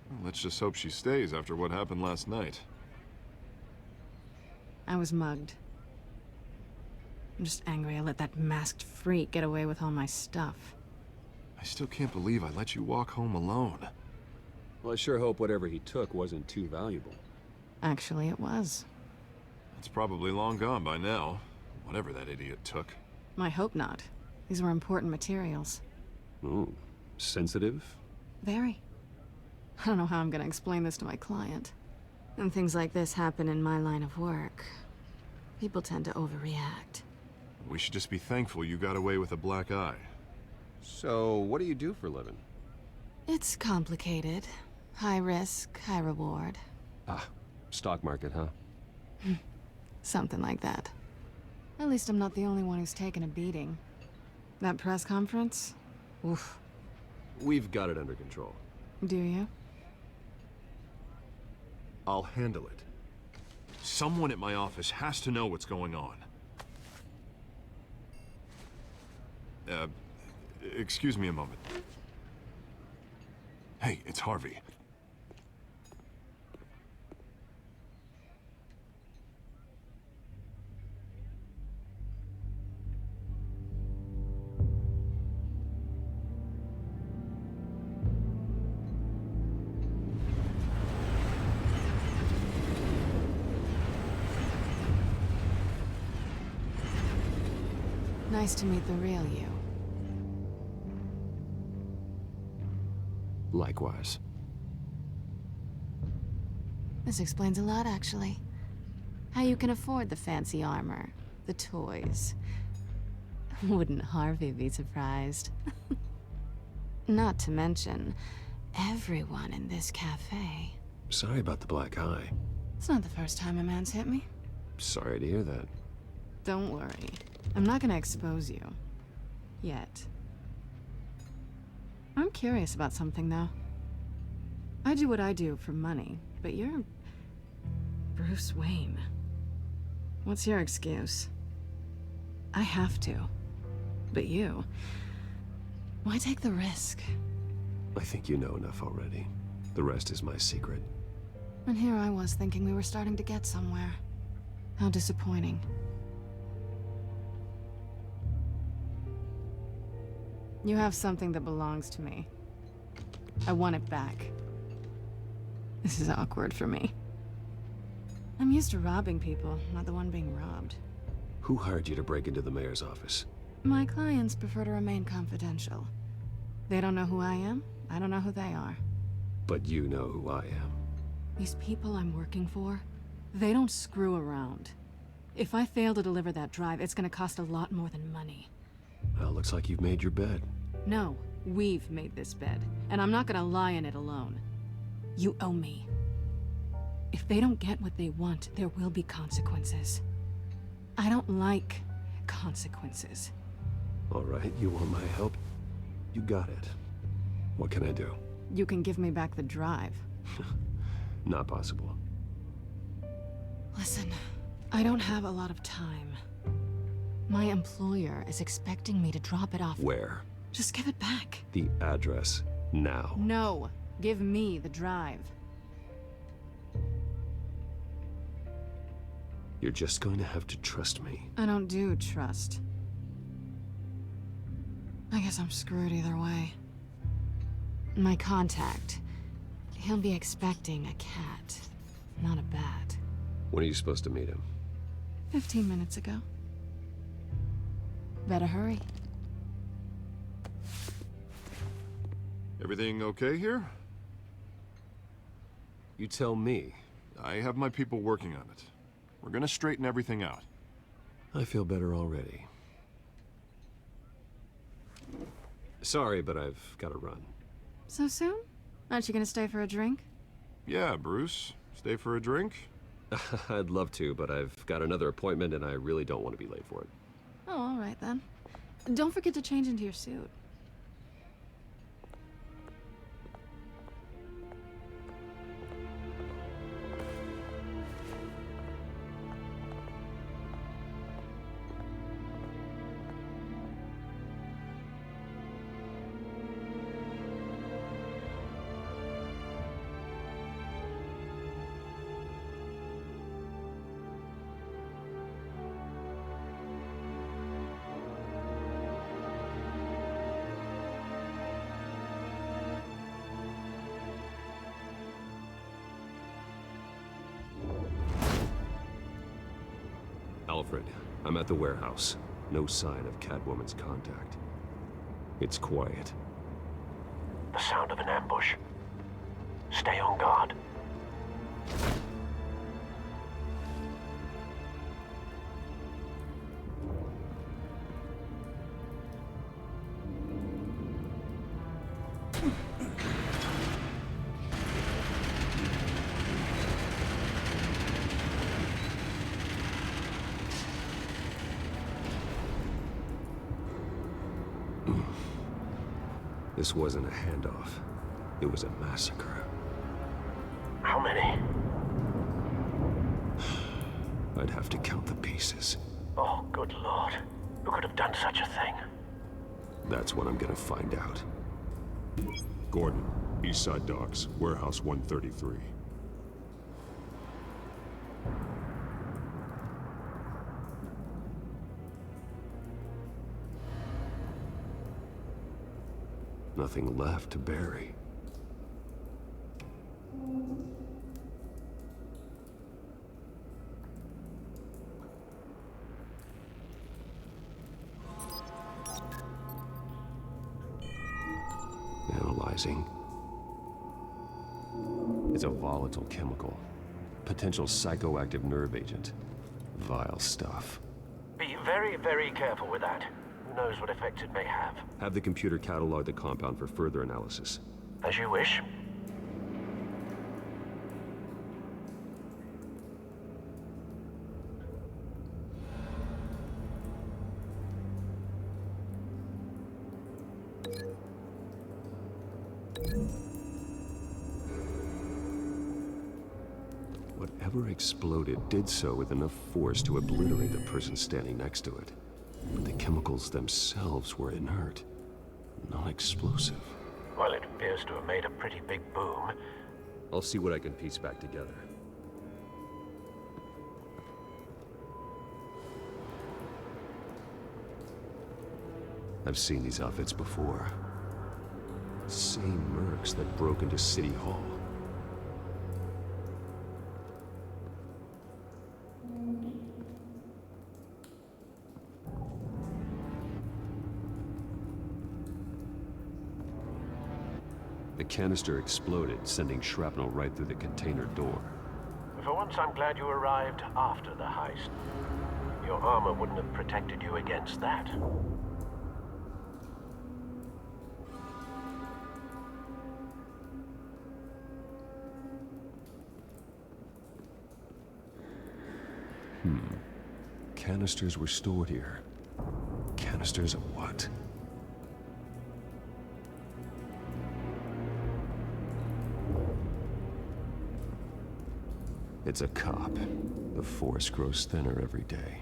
Well, let's just hope she stays after what happened last night. I was mugged. I'm just angry I let that masked freak get away with all my stuff. I still can't believe I let you walk home alone. Well, I sure hope whatever he took wasn't too valuable. Actually, it was. It's probably long gone by now, whatever that idiot took. I hope not. These were important materials. Ooh, sensitive? Very. I don't know how I'm gonna explain this to my client. And things like this happen in my line of work. People tend to overreact. We should just be thankful you got away with a black eye. So, what do you do for a living? It's complicated. High risk, high reward. Ah, stock market, huh? Something like that. At least I'm not the only one who's taken a beating. That press conference? Oof. We've got it under control. Do you? I'll handle it. Someone at my office has to know what's going on. Excuse me a moment. Hey, it's Harvey. Nice to meet the real you. Likewise. This explains a lot, actually. How you can afford the fancy armor, the toys. Wouldn't Harvey be surprised? Not to mention, everyone in this cafe. Sorry about the black eye. It's not the first time a man's hit me. Sorry to hear that. Don't worry. I'm not gonna expose you. Yet. I'm curious about something, though. I do what I do for money, but you're... Bruce Wayne. What's your excuse? I have to. But you... Why take the risk? I think you know enough already. The rest is my secret. And here I was thinking we were starting to get somewhere. How disappointing. You have something that belongs to me. I want it back. This is awkward for me. I'm used to robbing people, not the one being robbed. Who hired you to break into the mayor's office? My clients prefer to remain confidential. They don't know who I am, I don't know who they are. But you know who I am. These people I'm working for, they don't screw around. If I fail to deliver that drive, it's gonna cost a lot more than money. Well, looks like you've made your bed. No, we've made this bed, and I'm not gonna lie in it alone. You owe me. If they don't get what they want, there will be consequences. I don't like consequences. All right, you want my help? You got it. What can I do? You can give me back the drive. Not possible. Listen, I don't have a lot of time. My employer is expecting me to drop it off. Where? Just give it back. The address, now. No, give me the drive. You're just going to have to trust me. I don't do trust. I guess I'm screwed either way. My contact, he'll be expecting a cat, not a bat. When are you supposed to meet him? 15 minutes ago. Better hurry. Everything okay here? You tell me. I have my people working on it. We're gonna straighten everything out. I feel better already. Sorry, but I've got to run. So soon? Aren't you gonna stay for a drink? Yeah, Bruce. Stay for a drink? I'd love to, but I've got another appointment and I really don't want to be late for it. Oh, all right then. Don't forget to change into your suit. Alfred, I'm at the warehouse. No sign of Catwoman's contact. It's quiet. The sound of an ambush. Stay on guard. This wasn't a handoff. It was a massacre. How many? I'd have to count the pieces. Oh, good lord. Who could have done such a thing? That's what I'm gonna find out. Gordon, Eastside Docks, Warehouse 133. Nothing left to bury. Analyzing. It's a volatile chemical. Potential psychoactive nerve agent. Vile stuff. Be very, very careful with that. Who knows what effect it may have. Have the computer catalog the compound for further analysis. As you wish. Whatever exploded did so with enough force to obliterate the person standing next to it. But the chemicals themselves were inert, non-explosive. Well, it appears to have made a pretty big boom. I'll see what I can piece back together. I've seen these outfits before. Same mercs that broke into City Hall. The canister exploded, sending shrapnel right through the container door. For once, I'm glad you arrived after the heist. Your armor wouldn't have protected you against that. Canisters were stored here. Canisters of what? It's a cop. The force grows thinner every day.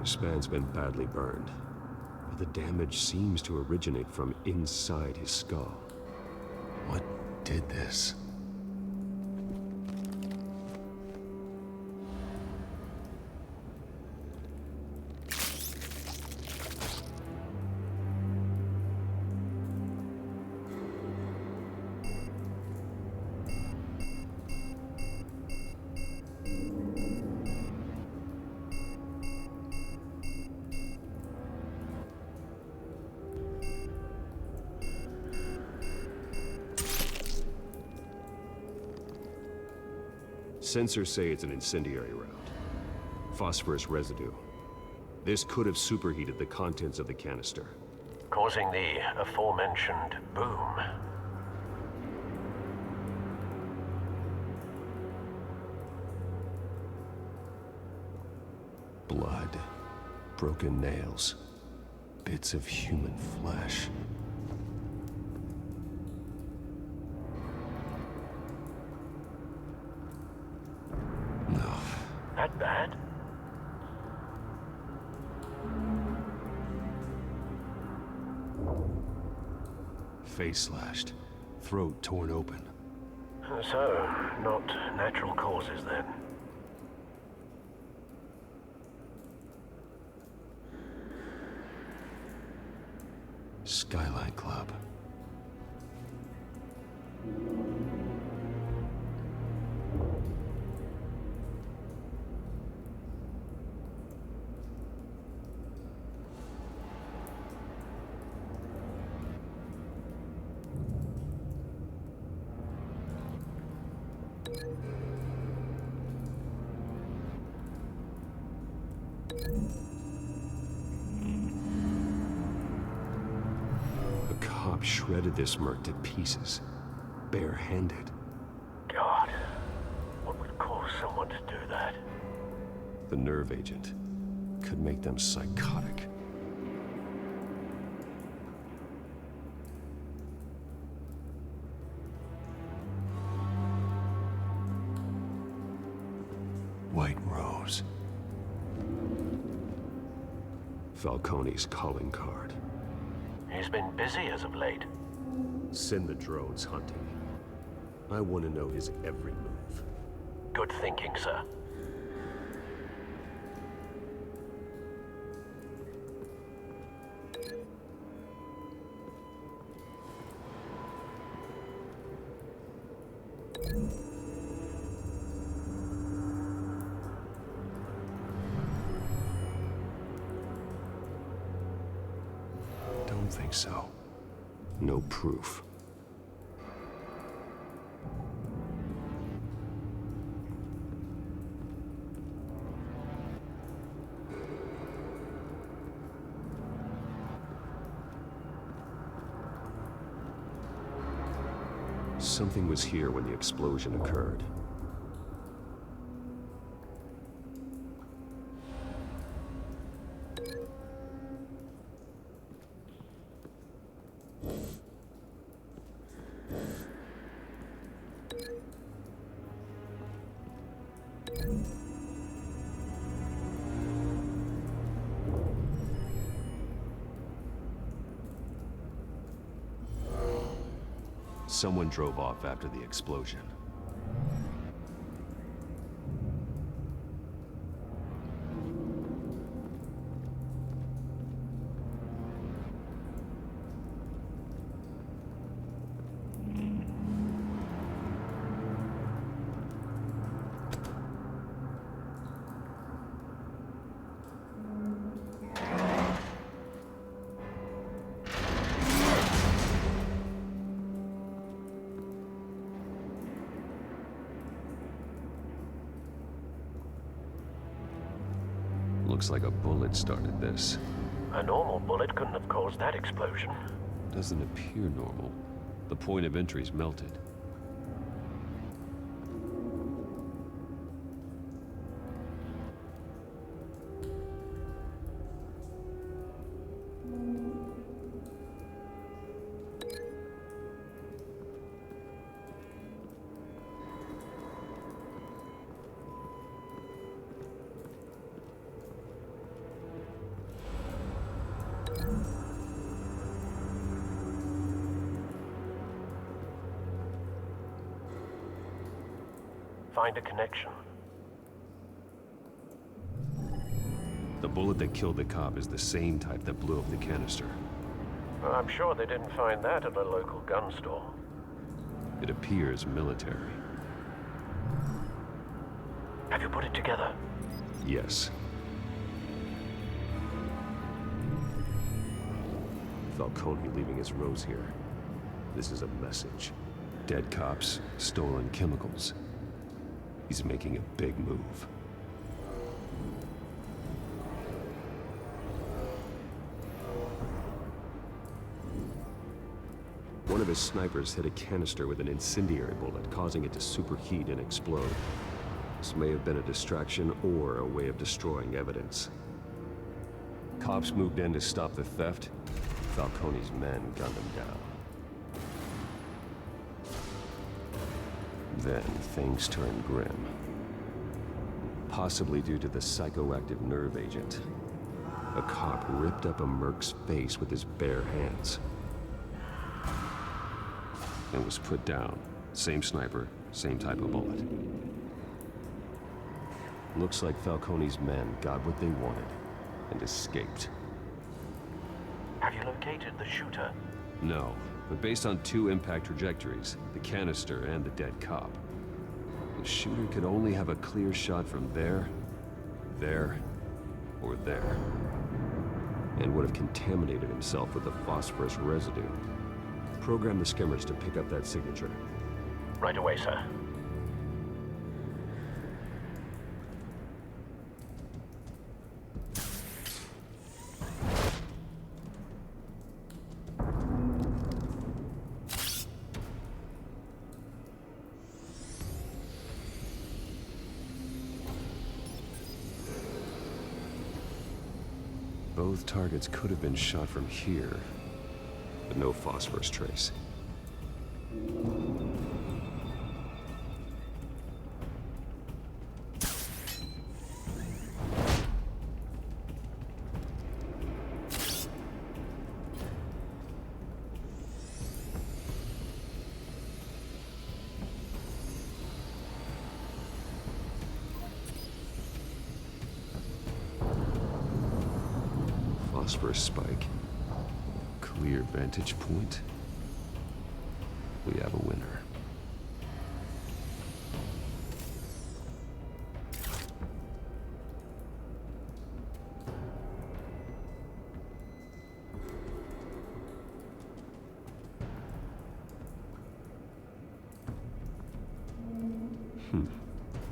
This man's been badly burned, but the damage seems to originate from inside his skull. What did this? Sensors say it's an incendiary round. Phosphorus residue. This could have superheated the contents of the canister, causing the aforementioned boom. Blood, broken nails, bits of human flesh. That bad? Face slashed, throat torn open. So, not natural causes then? Skyline Club. A cop shredded this merc to pieces, barehanded. God, what would cause someone to do that? The nerve agent could make them psychotic. White Rose. Falcone's calling card. He's been busy as of late. Send the drones hunting. I want to know his every move. Good thinking, sir. Don't think so. No proof. Something was here when the explosion occurred. Someone drove off after the explosion. Looks like a bullet started this. A normal bullet couldn't have caused that explosion. Doesn't appear normal. The point of entry's melted. Find a connection. The bullet that killed the cop is the same type that blew up the canister. I'm sure they didn't find that at a local gun store. It appears military. Have you put it together? Yes. Falcone leaving his rose here. This is a message. Dead cops, stolen chemicals. He's making a big move. One of his snipers hit a canister with an incendiary bullet, causing it to superheat and explode. This may have been a distraction or a way of destroying evidence. Cops moved in to stop the theft. Falcone's men gunned him down. Then things turned grim. Possibly due to the psychoactive nerve agent. A cop ripped up a merc's face with his bare hands. And was put down. Same sniper, Same type of bullet. Looks like Falcone's men got what they wanted and escaped. Have you located the shooter? No, but based on 2 impact trajectories, the canister and the dead cop, the shooter could only have a clear shot from there, or there, and would have contaminated himself with the phosphorus residue. Program the skimmers to pick up that signature. Right away, sir. Both targets could have been shot from here, but no phosphorus trace. Phosphorus spike. Clear vantage point. We have a winner.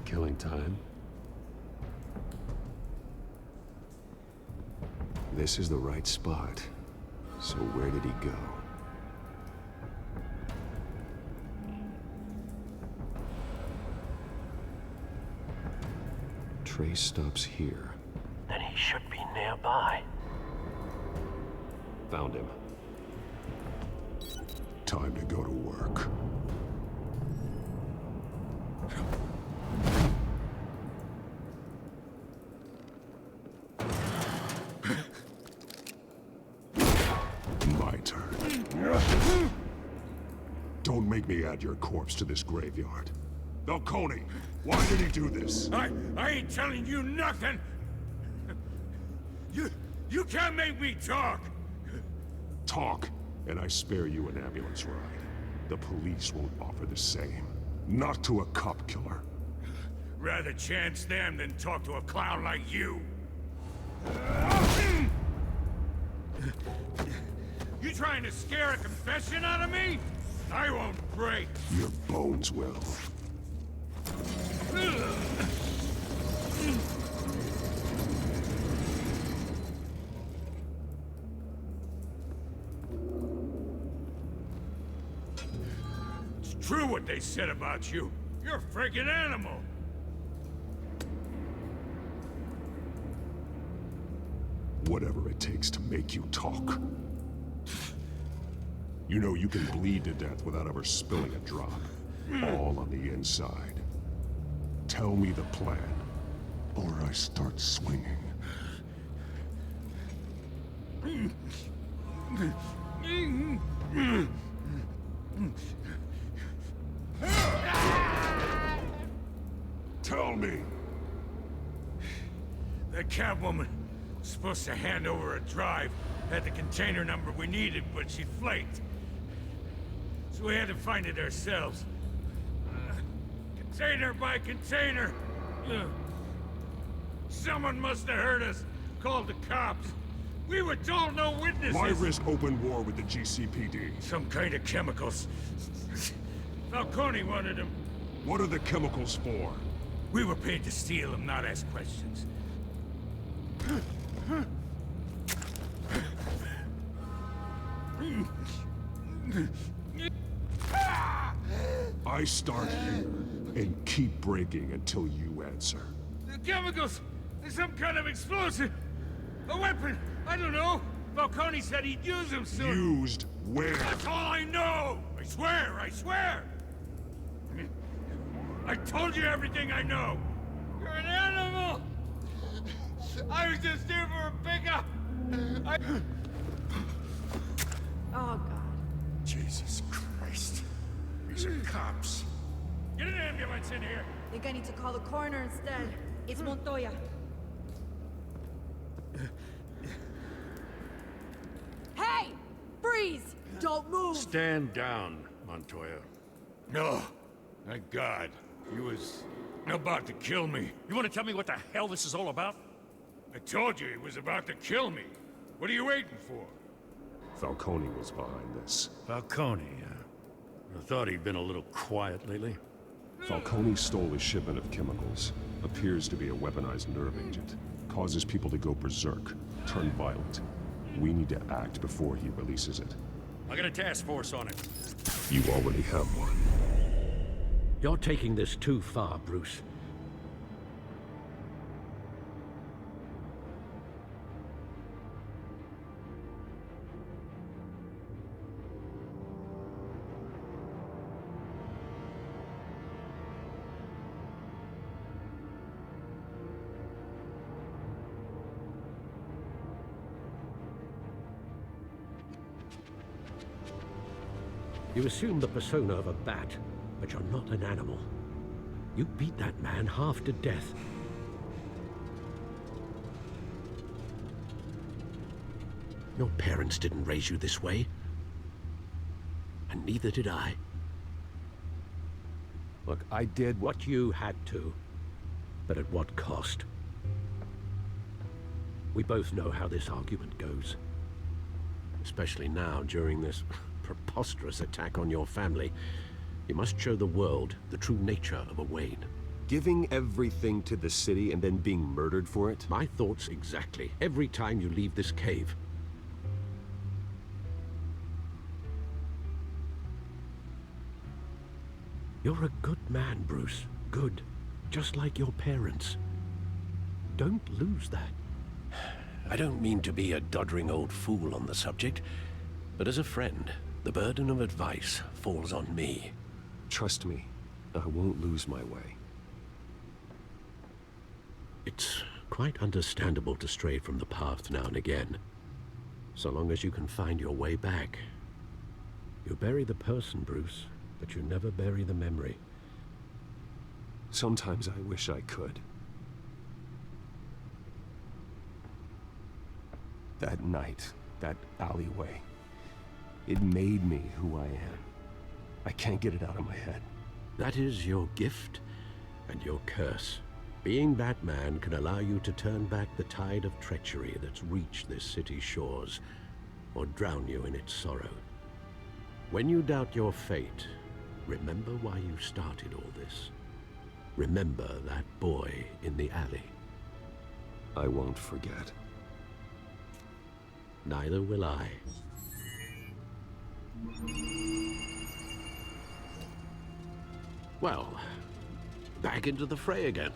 Killing time. This is the right spot. So where did he go? Trace stops here. Then he should be nearby. Found him. Time to go to work. My turn. Don't make me add your corpse to this graveyard. Falcone, why did he do this? I ain't telling you nothing! You can't make me talk! Talk, and I spare you an ambulance ride. The police won't offer the same. Not to a cop killer. Rather chance them than talk to a clown like you. You trying to scare a confession out of me? I won't break. Your bones will. It's true what they said about you. You're a freaking animal. Whatever it takes to make you talk. You know you can bleed to death without ever spilling a drop. All on the inside. Tell me the plan, or I start swinging. Tell me! The Catwoman was supposed to hand over a drive, had the container number we needed, but she flaked. So we had to find it ourselves. Container by container. Someone must have heard us, called the cops. We were told no witnesses. Why risk open war with the GCPD? Some kind of chemicals. Falcone wanted them. What are the chemicals for? We were paid to steal them, not ask questions. I start here and keep breaking until you answer. The chemicals! There's some kind of explosive! A weapon! I don't know! Falcone said he'd use them soon! Used where? That's all I know! I swear! I swear! I told you everything I know! You're an animal! I was just here for a pickup! Oh, God. Jesus Christ. These are cops. Get an ambulance in here! Think I need to call the coroner instead. It's Montoya. Hey! Freeze! Don't move! Stand down, Montoya. No. Thank God. He was about to kill me. You want to tell me what the hell this is all about? I told you he was about to kill me. What are you waiting for? Falcone was behind this. Falcone, I thought he'd been a little quiet lately. Falcone stole a shipment of chemicals. Appears to be a weaponized nerve agent. Causes people to go berserk, turn violent. We need to act before he releases it. I got a task force on it. You already have one. You're taking this too far, Bruce. You assume the persona of a bat, but you're not an animal. You beat that man half to death. Your parents didn't raise you this way. And neither did I. Look, I did what you had to, but at what cost? We both know how this argument goes. Especially now, during this preposterous attack on your family. You must show the world the true nature of a Wayne. Giving everything to the city and then being murdered for it? My thoughts exactly. Every time you leave this cave. You're a good man, Bruce. Good. Just like your parents. Don't lose that. I don't mean to be a doddering old fool on the subject, but as a friend, the burden of advice falls on me. Trust me, I won't lose my way. It's quite understandable to stray from the path now and again, so long as you can find your way back. You bury the person, Bruce, but you never bury the memory. Sometimes I wish I could. That night, that alleyway, it made me who I am. I can't get it out of my head. That is your gift and your curse. Being Batman can allow you to turn back the tide of treachery that's reached this city's shores, or drown you in its sorrow. When you doubt your fate, remember why you started all this. Remember that boy in the alley. I won't forget. Neither will I. Well, back into the fray again.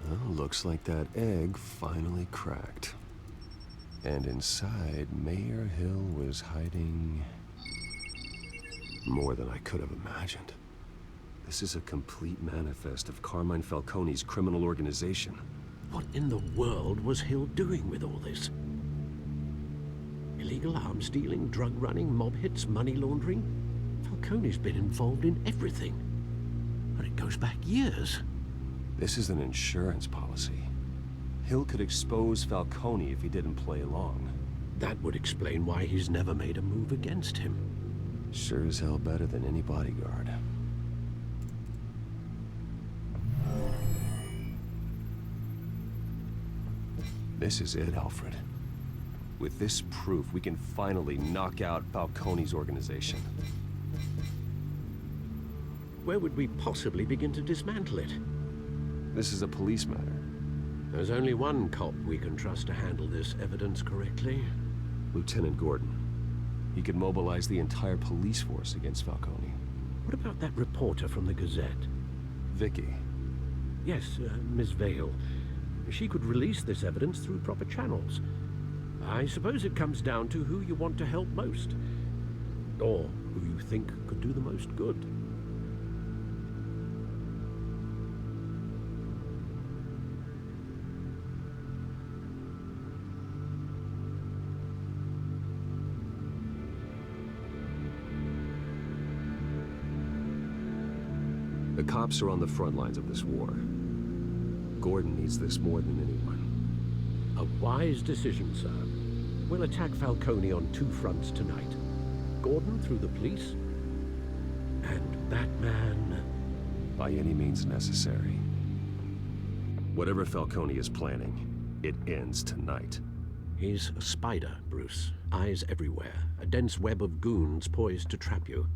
Well, looks like that egg finally cracked. And inside, Mayor Hill was hiding more than I could have imagined. This is a complete manifest of Carmine Falcone's criminal organization. What in the world was Hill doing with all this? Illegal arms dealing, drug running, mob hits, money laundering? Falcone's been involved in everything. And it goes back years. This is an insurance policy. Hill could expose Falcone if he didn't play along. That would explain why he's never made a move against him. Sure as hell better than any bodyguard. This is it, Alfred. With this proof, we can finally knock out Falcone's organization. Where would we possibly begin to dismantle it? This is a police matter. There's only one cop we can trust to handle this evidence correctly. Lieutenant Gordon. He could mobilize the entire police force against Falcone. What about that reporter from the Gazette? Vicky. Yes, Miss Vale. She could release this evidence through proper channels. I suppose it comes down to who you want to help most. Or who you think could do the most good. The cops are on the front lines of this war. Gordon needs this more than anyone. A wise decision, sir. We'll attack Falcone on two fronts tonight. Gordon through the police, and Batman... by any means necessary. Whatever Falcone is planning, it ends tonight. He's a spider, Bruce. Eyes everywhere. A dense web of goons poised to trap you.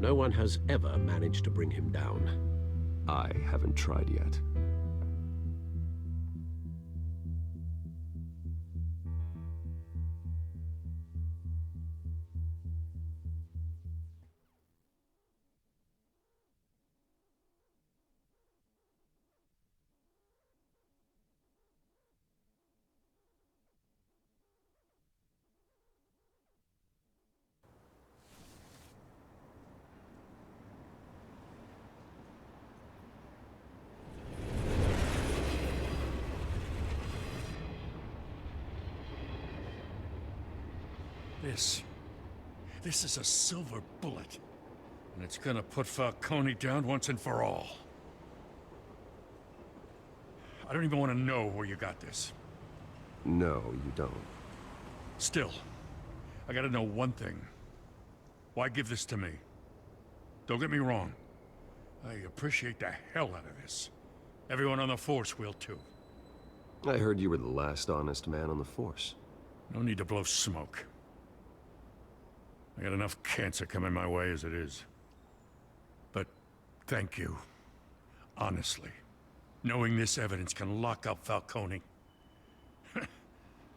No one has ever managed to bring him down. I haven't tried yet. This is a silver bullet. And it's gonna put Falcone down once and for all. I don't even want to know where you got this. No, you don't. Still, I gotta know one thing. Why give this to me? Don't get me wrong. I appreciate the hell out of this. Everyone on the Force will too. I heard you were the last honest man on the Force. No need to blow smoke. I got enough cancer coming my way as it is. But thank you. Honestly. Knowing this evidence can lock up Falcone.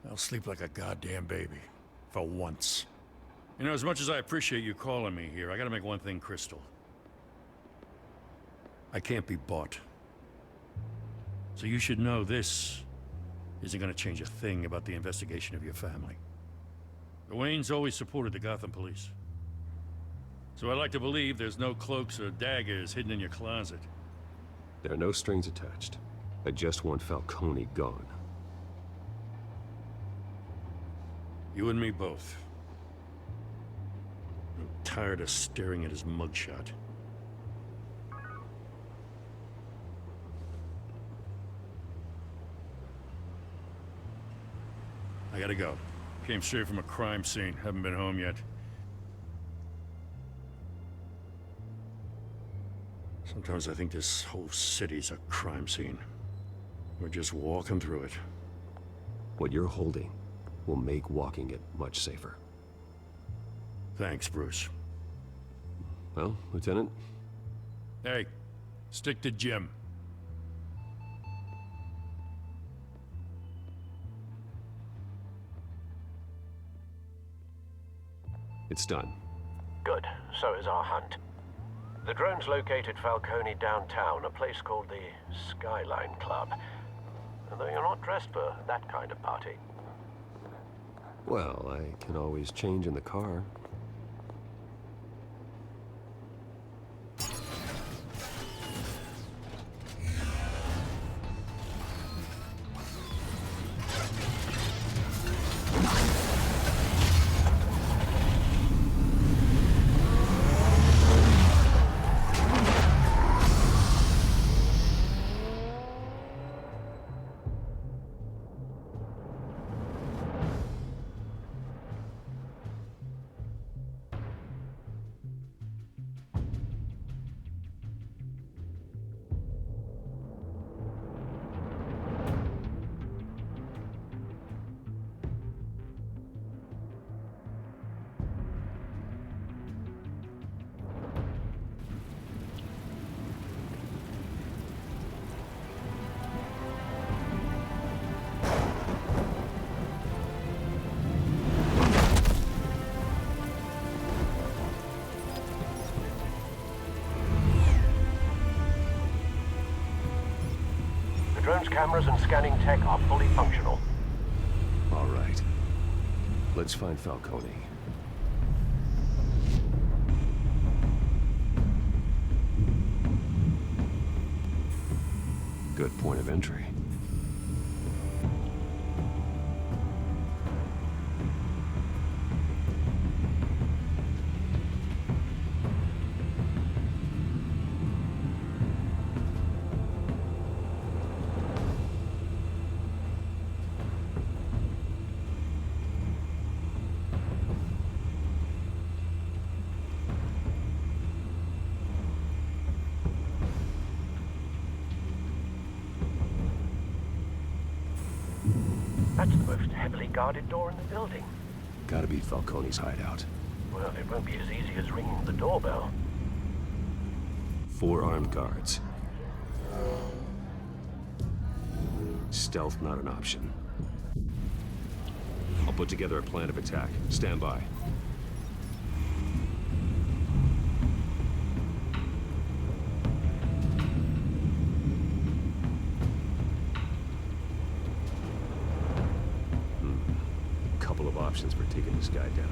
I'll sleep like a goddamn baby. For once. You know, as much as I appreciate you calling me here, I gotta make one thing crystal. I can't be bought. So you should know this isn't gonna change a thing about the investigation of your family. The Waynes always supported the Gotham police. So I like to believe there's no cloaks or daggers hidden in your closet. There are no strings attached. I just want Falcone gone. You and me both. I'm tired of staring at his mugshot. I gotta go. Came straight from a crime scene. Haven't been home yet. Sometimes I think this whole city's a crime scene. We're just walking through it. What you're holding will make walking it much safer. Thanks, Bruce. Well, Lieutenant? Hey, stick to Jim. It's done. Good. So is our hunt. The drone's located Falcone downtown, a place called the Skyline Club. Though you're not dressed for that kind of party. Well, I can always change in the car. The drone's cameras and scanning tech are fully functional. All right. Let's find Falcone. Good point of entry. That's the most heavily guarded door in the building. Gotta be Falcone's hideout. Well, it won't be as easy as ringing the doorbell. 4 armed guards. Stealth not an option. I'll put together a plan of attack. Stand by. Couple of options for taking this guy down.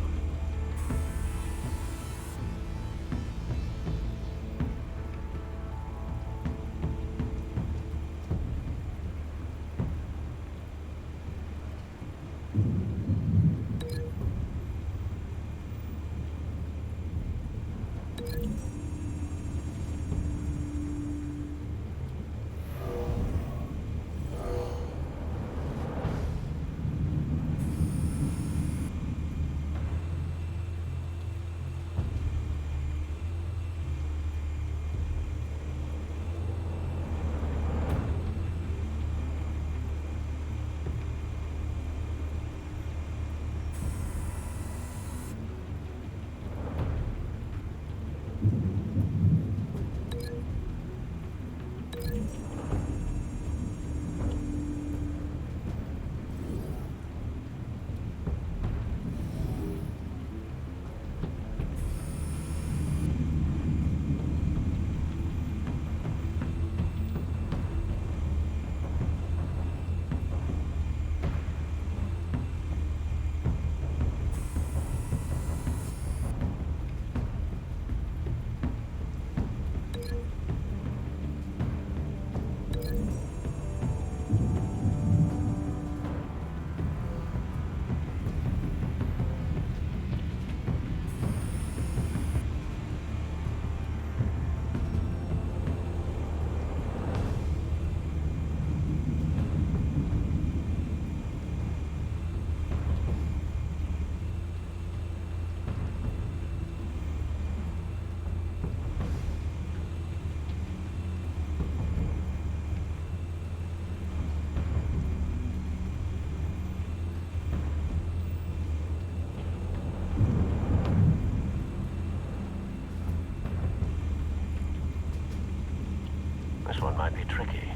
This one might be tricky.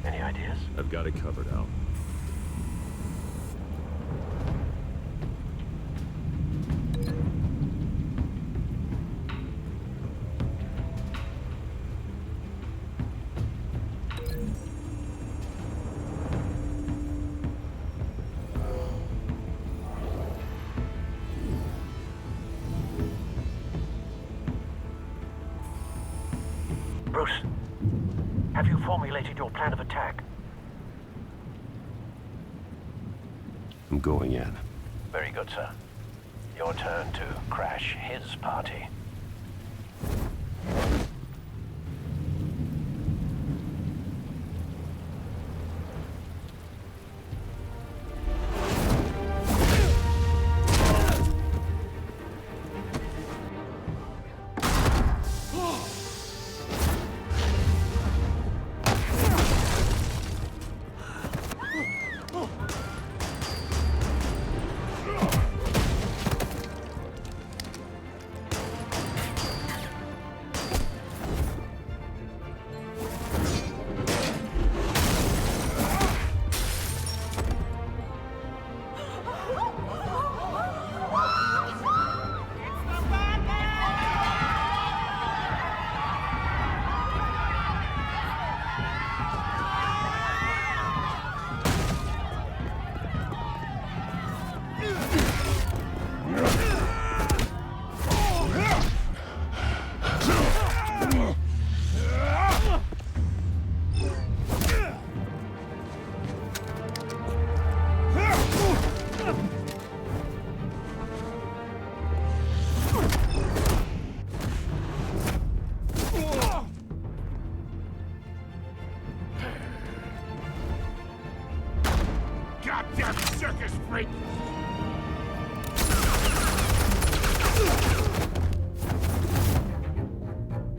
Any ideas? I've got it covered, Al. Bruce, have you formulated your plan of attack? I'm going in. Very good, sir. Your turn to crash his party. Goddamn circus freak!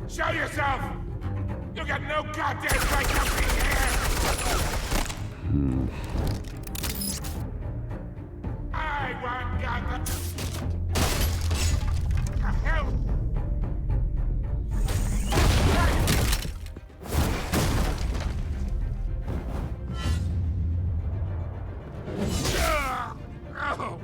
Show yourself! You got no goddamn right to be here! I want Gotham! The hell? Oh.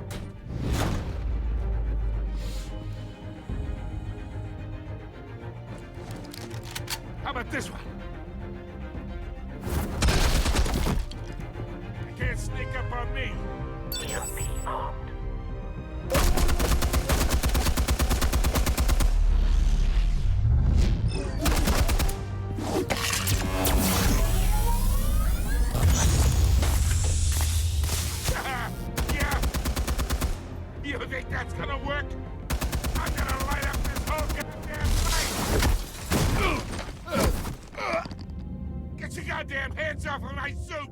How about this one? You can't sneak up on me. You'll be armed. Yeah. You think that's gonna work? I'm gonna light up this whole goddamn place! Get your goddamn hands off of my suit!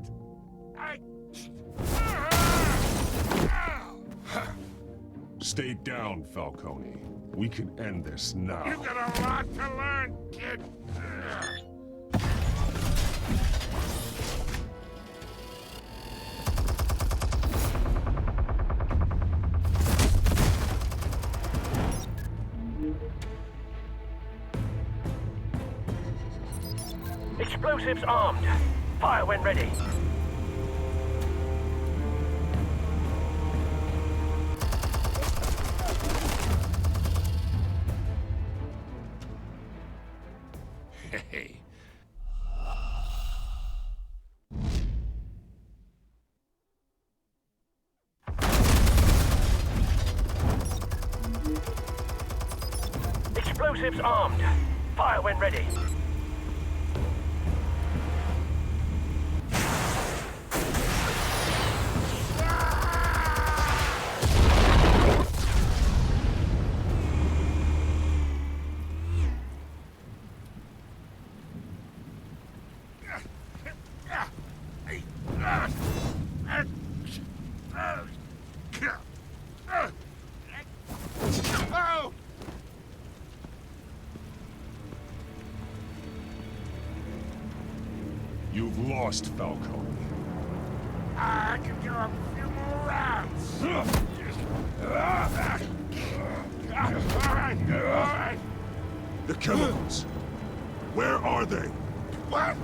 Stay down, Falcone. We can end this now. You got a lot to learn, kid! Explosives armed. Fire when ready. Hey. Explosives armed. Fire when ready. You've lost, Falcone. I can go a few more rounds. All right. The chemicals. Where are they? What?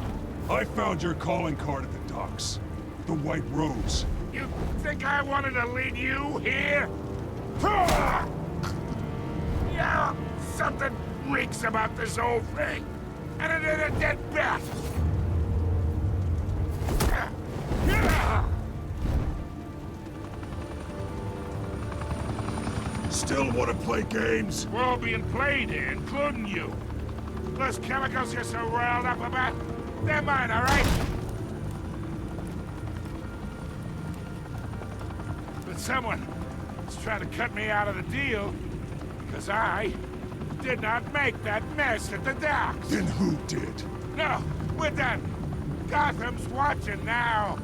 I found your calling card at the docks. The White Rose. You think I wanted to lead you here? Yeah, something reeks about this whole thing. And it is a dead bat. Still want to play games? We're all being played here, including you. Those chemicals you're so riled up about, they're mine, all right? But someone is trying to cut me out of the deal because I did not make that mess at the docks. Then who did? No, we're done. Gotham's watching now.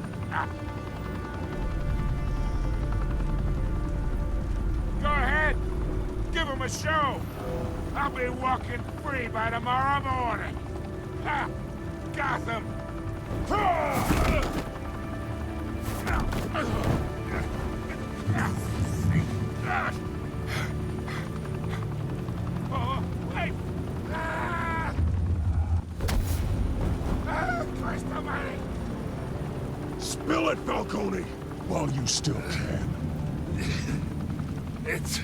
Go ahead. Give him a show. I'll be walking free by tomorrow morning. Ha! Gotham. Oh, wait! Christ almighty! Spill it, Falcone, while you still can. It's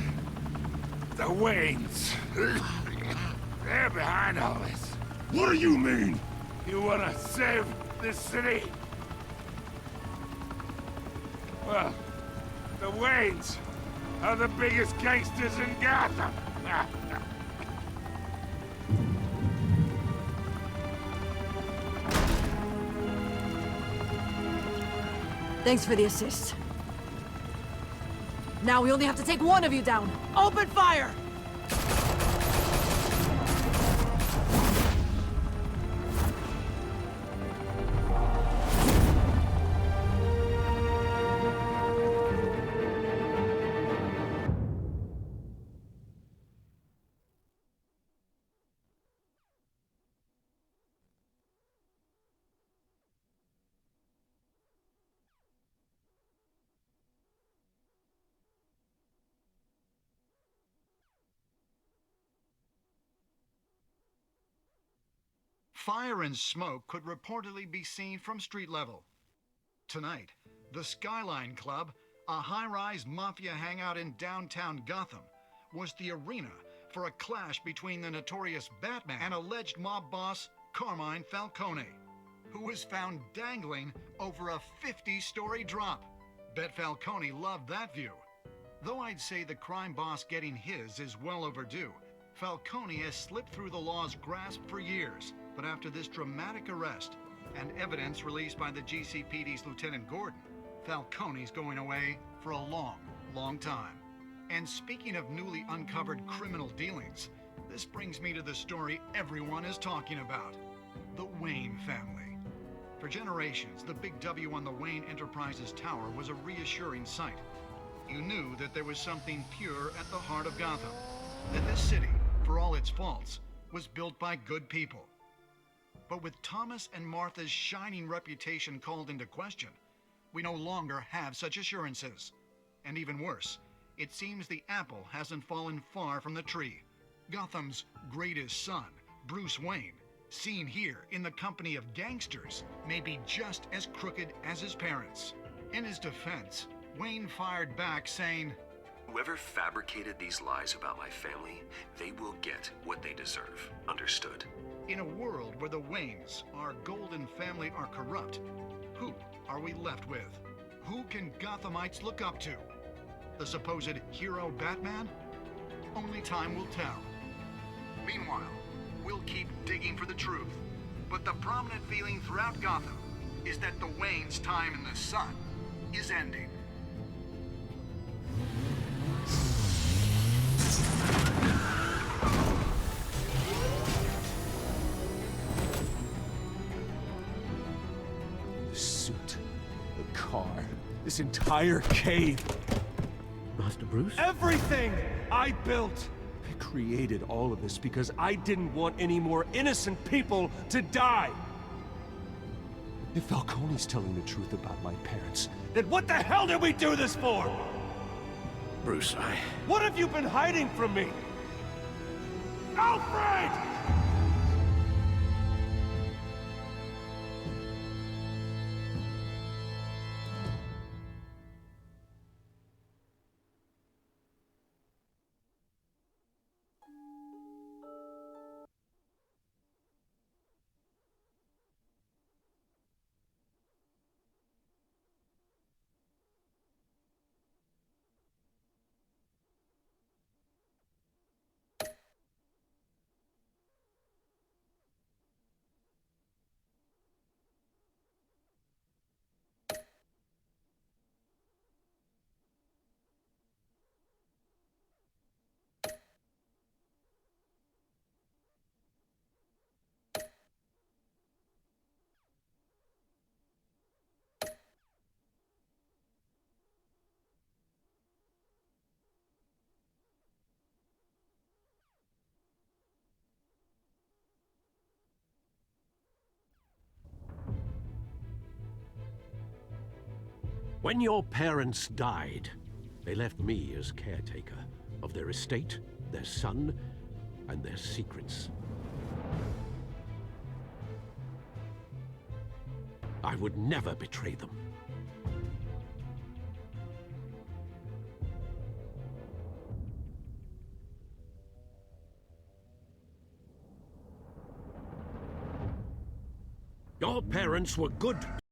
the Waynes. They're behind all this. What do you mean? You wanna save this city? Well, the Waynes are the biggest gangsters in Gotham. Thanks for the assist. Now we only have to take one of you down. Open fire! Fire and smoke could reportedly be seen from street level. Tonight, the Skyline Club, a high-rise mafia hangout in downtown Gotham, was the arena for a clash between the notorious Batman and alleged mob boss Carmine Falcone, who was found dangling over a 50-story drop. Bet Falcone loved that view. Though I'd say the crime boss getting his is well overdue, Falcone has slipped through the law's grasp for years. But after this dramatic arrest and evidence released by the GCPD's Lieutenant Gordon, Falcone's going away for a long, long time. And speaking of newly uncovered criminal dealings, this brings me to the story everyone is talking about: the Wayne family. For generations, the big W on the Wayne Enterprises Tower was a reassuring sight. You knew that there was something pure at the heart of Gotham, that this city, for all its faults, was built by good people. But with Thomas and Martha's shining reputation called into question, we no longer have such assurances. And even worse, it seems the apple hasn't fallen far from the tree. Gotham's greatest son, Bruce Wayne, seen here in the company of gangsters, may be just as crooked as his parents. In his defense, Wayne fired back saying, "Whoever fabricated these lies about my family, they will get what they deserve. Understood?" In a world where the Waynes, our golden family, are corrupt, who are we left with? Who can Gothamites look up to? The supposed hero Batman? Only time will tell. Meanwhile, we'll keep digging for the truth. But the prominent feeling throughout Gotham is that the Waynes' time in the sun is ending. This entire cave. Master Bruce? Everything I built! I created all of this because I didn't want any more innocent people to die! If Falcone's telling the truth about my parents, then what the hell did we do this for? Bruce, What have you been hiding from me? Alfred! When your parents died, they left me as caretaker of their estate, their son, and their secrets. I would never betray them. Your parents were good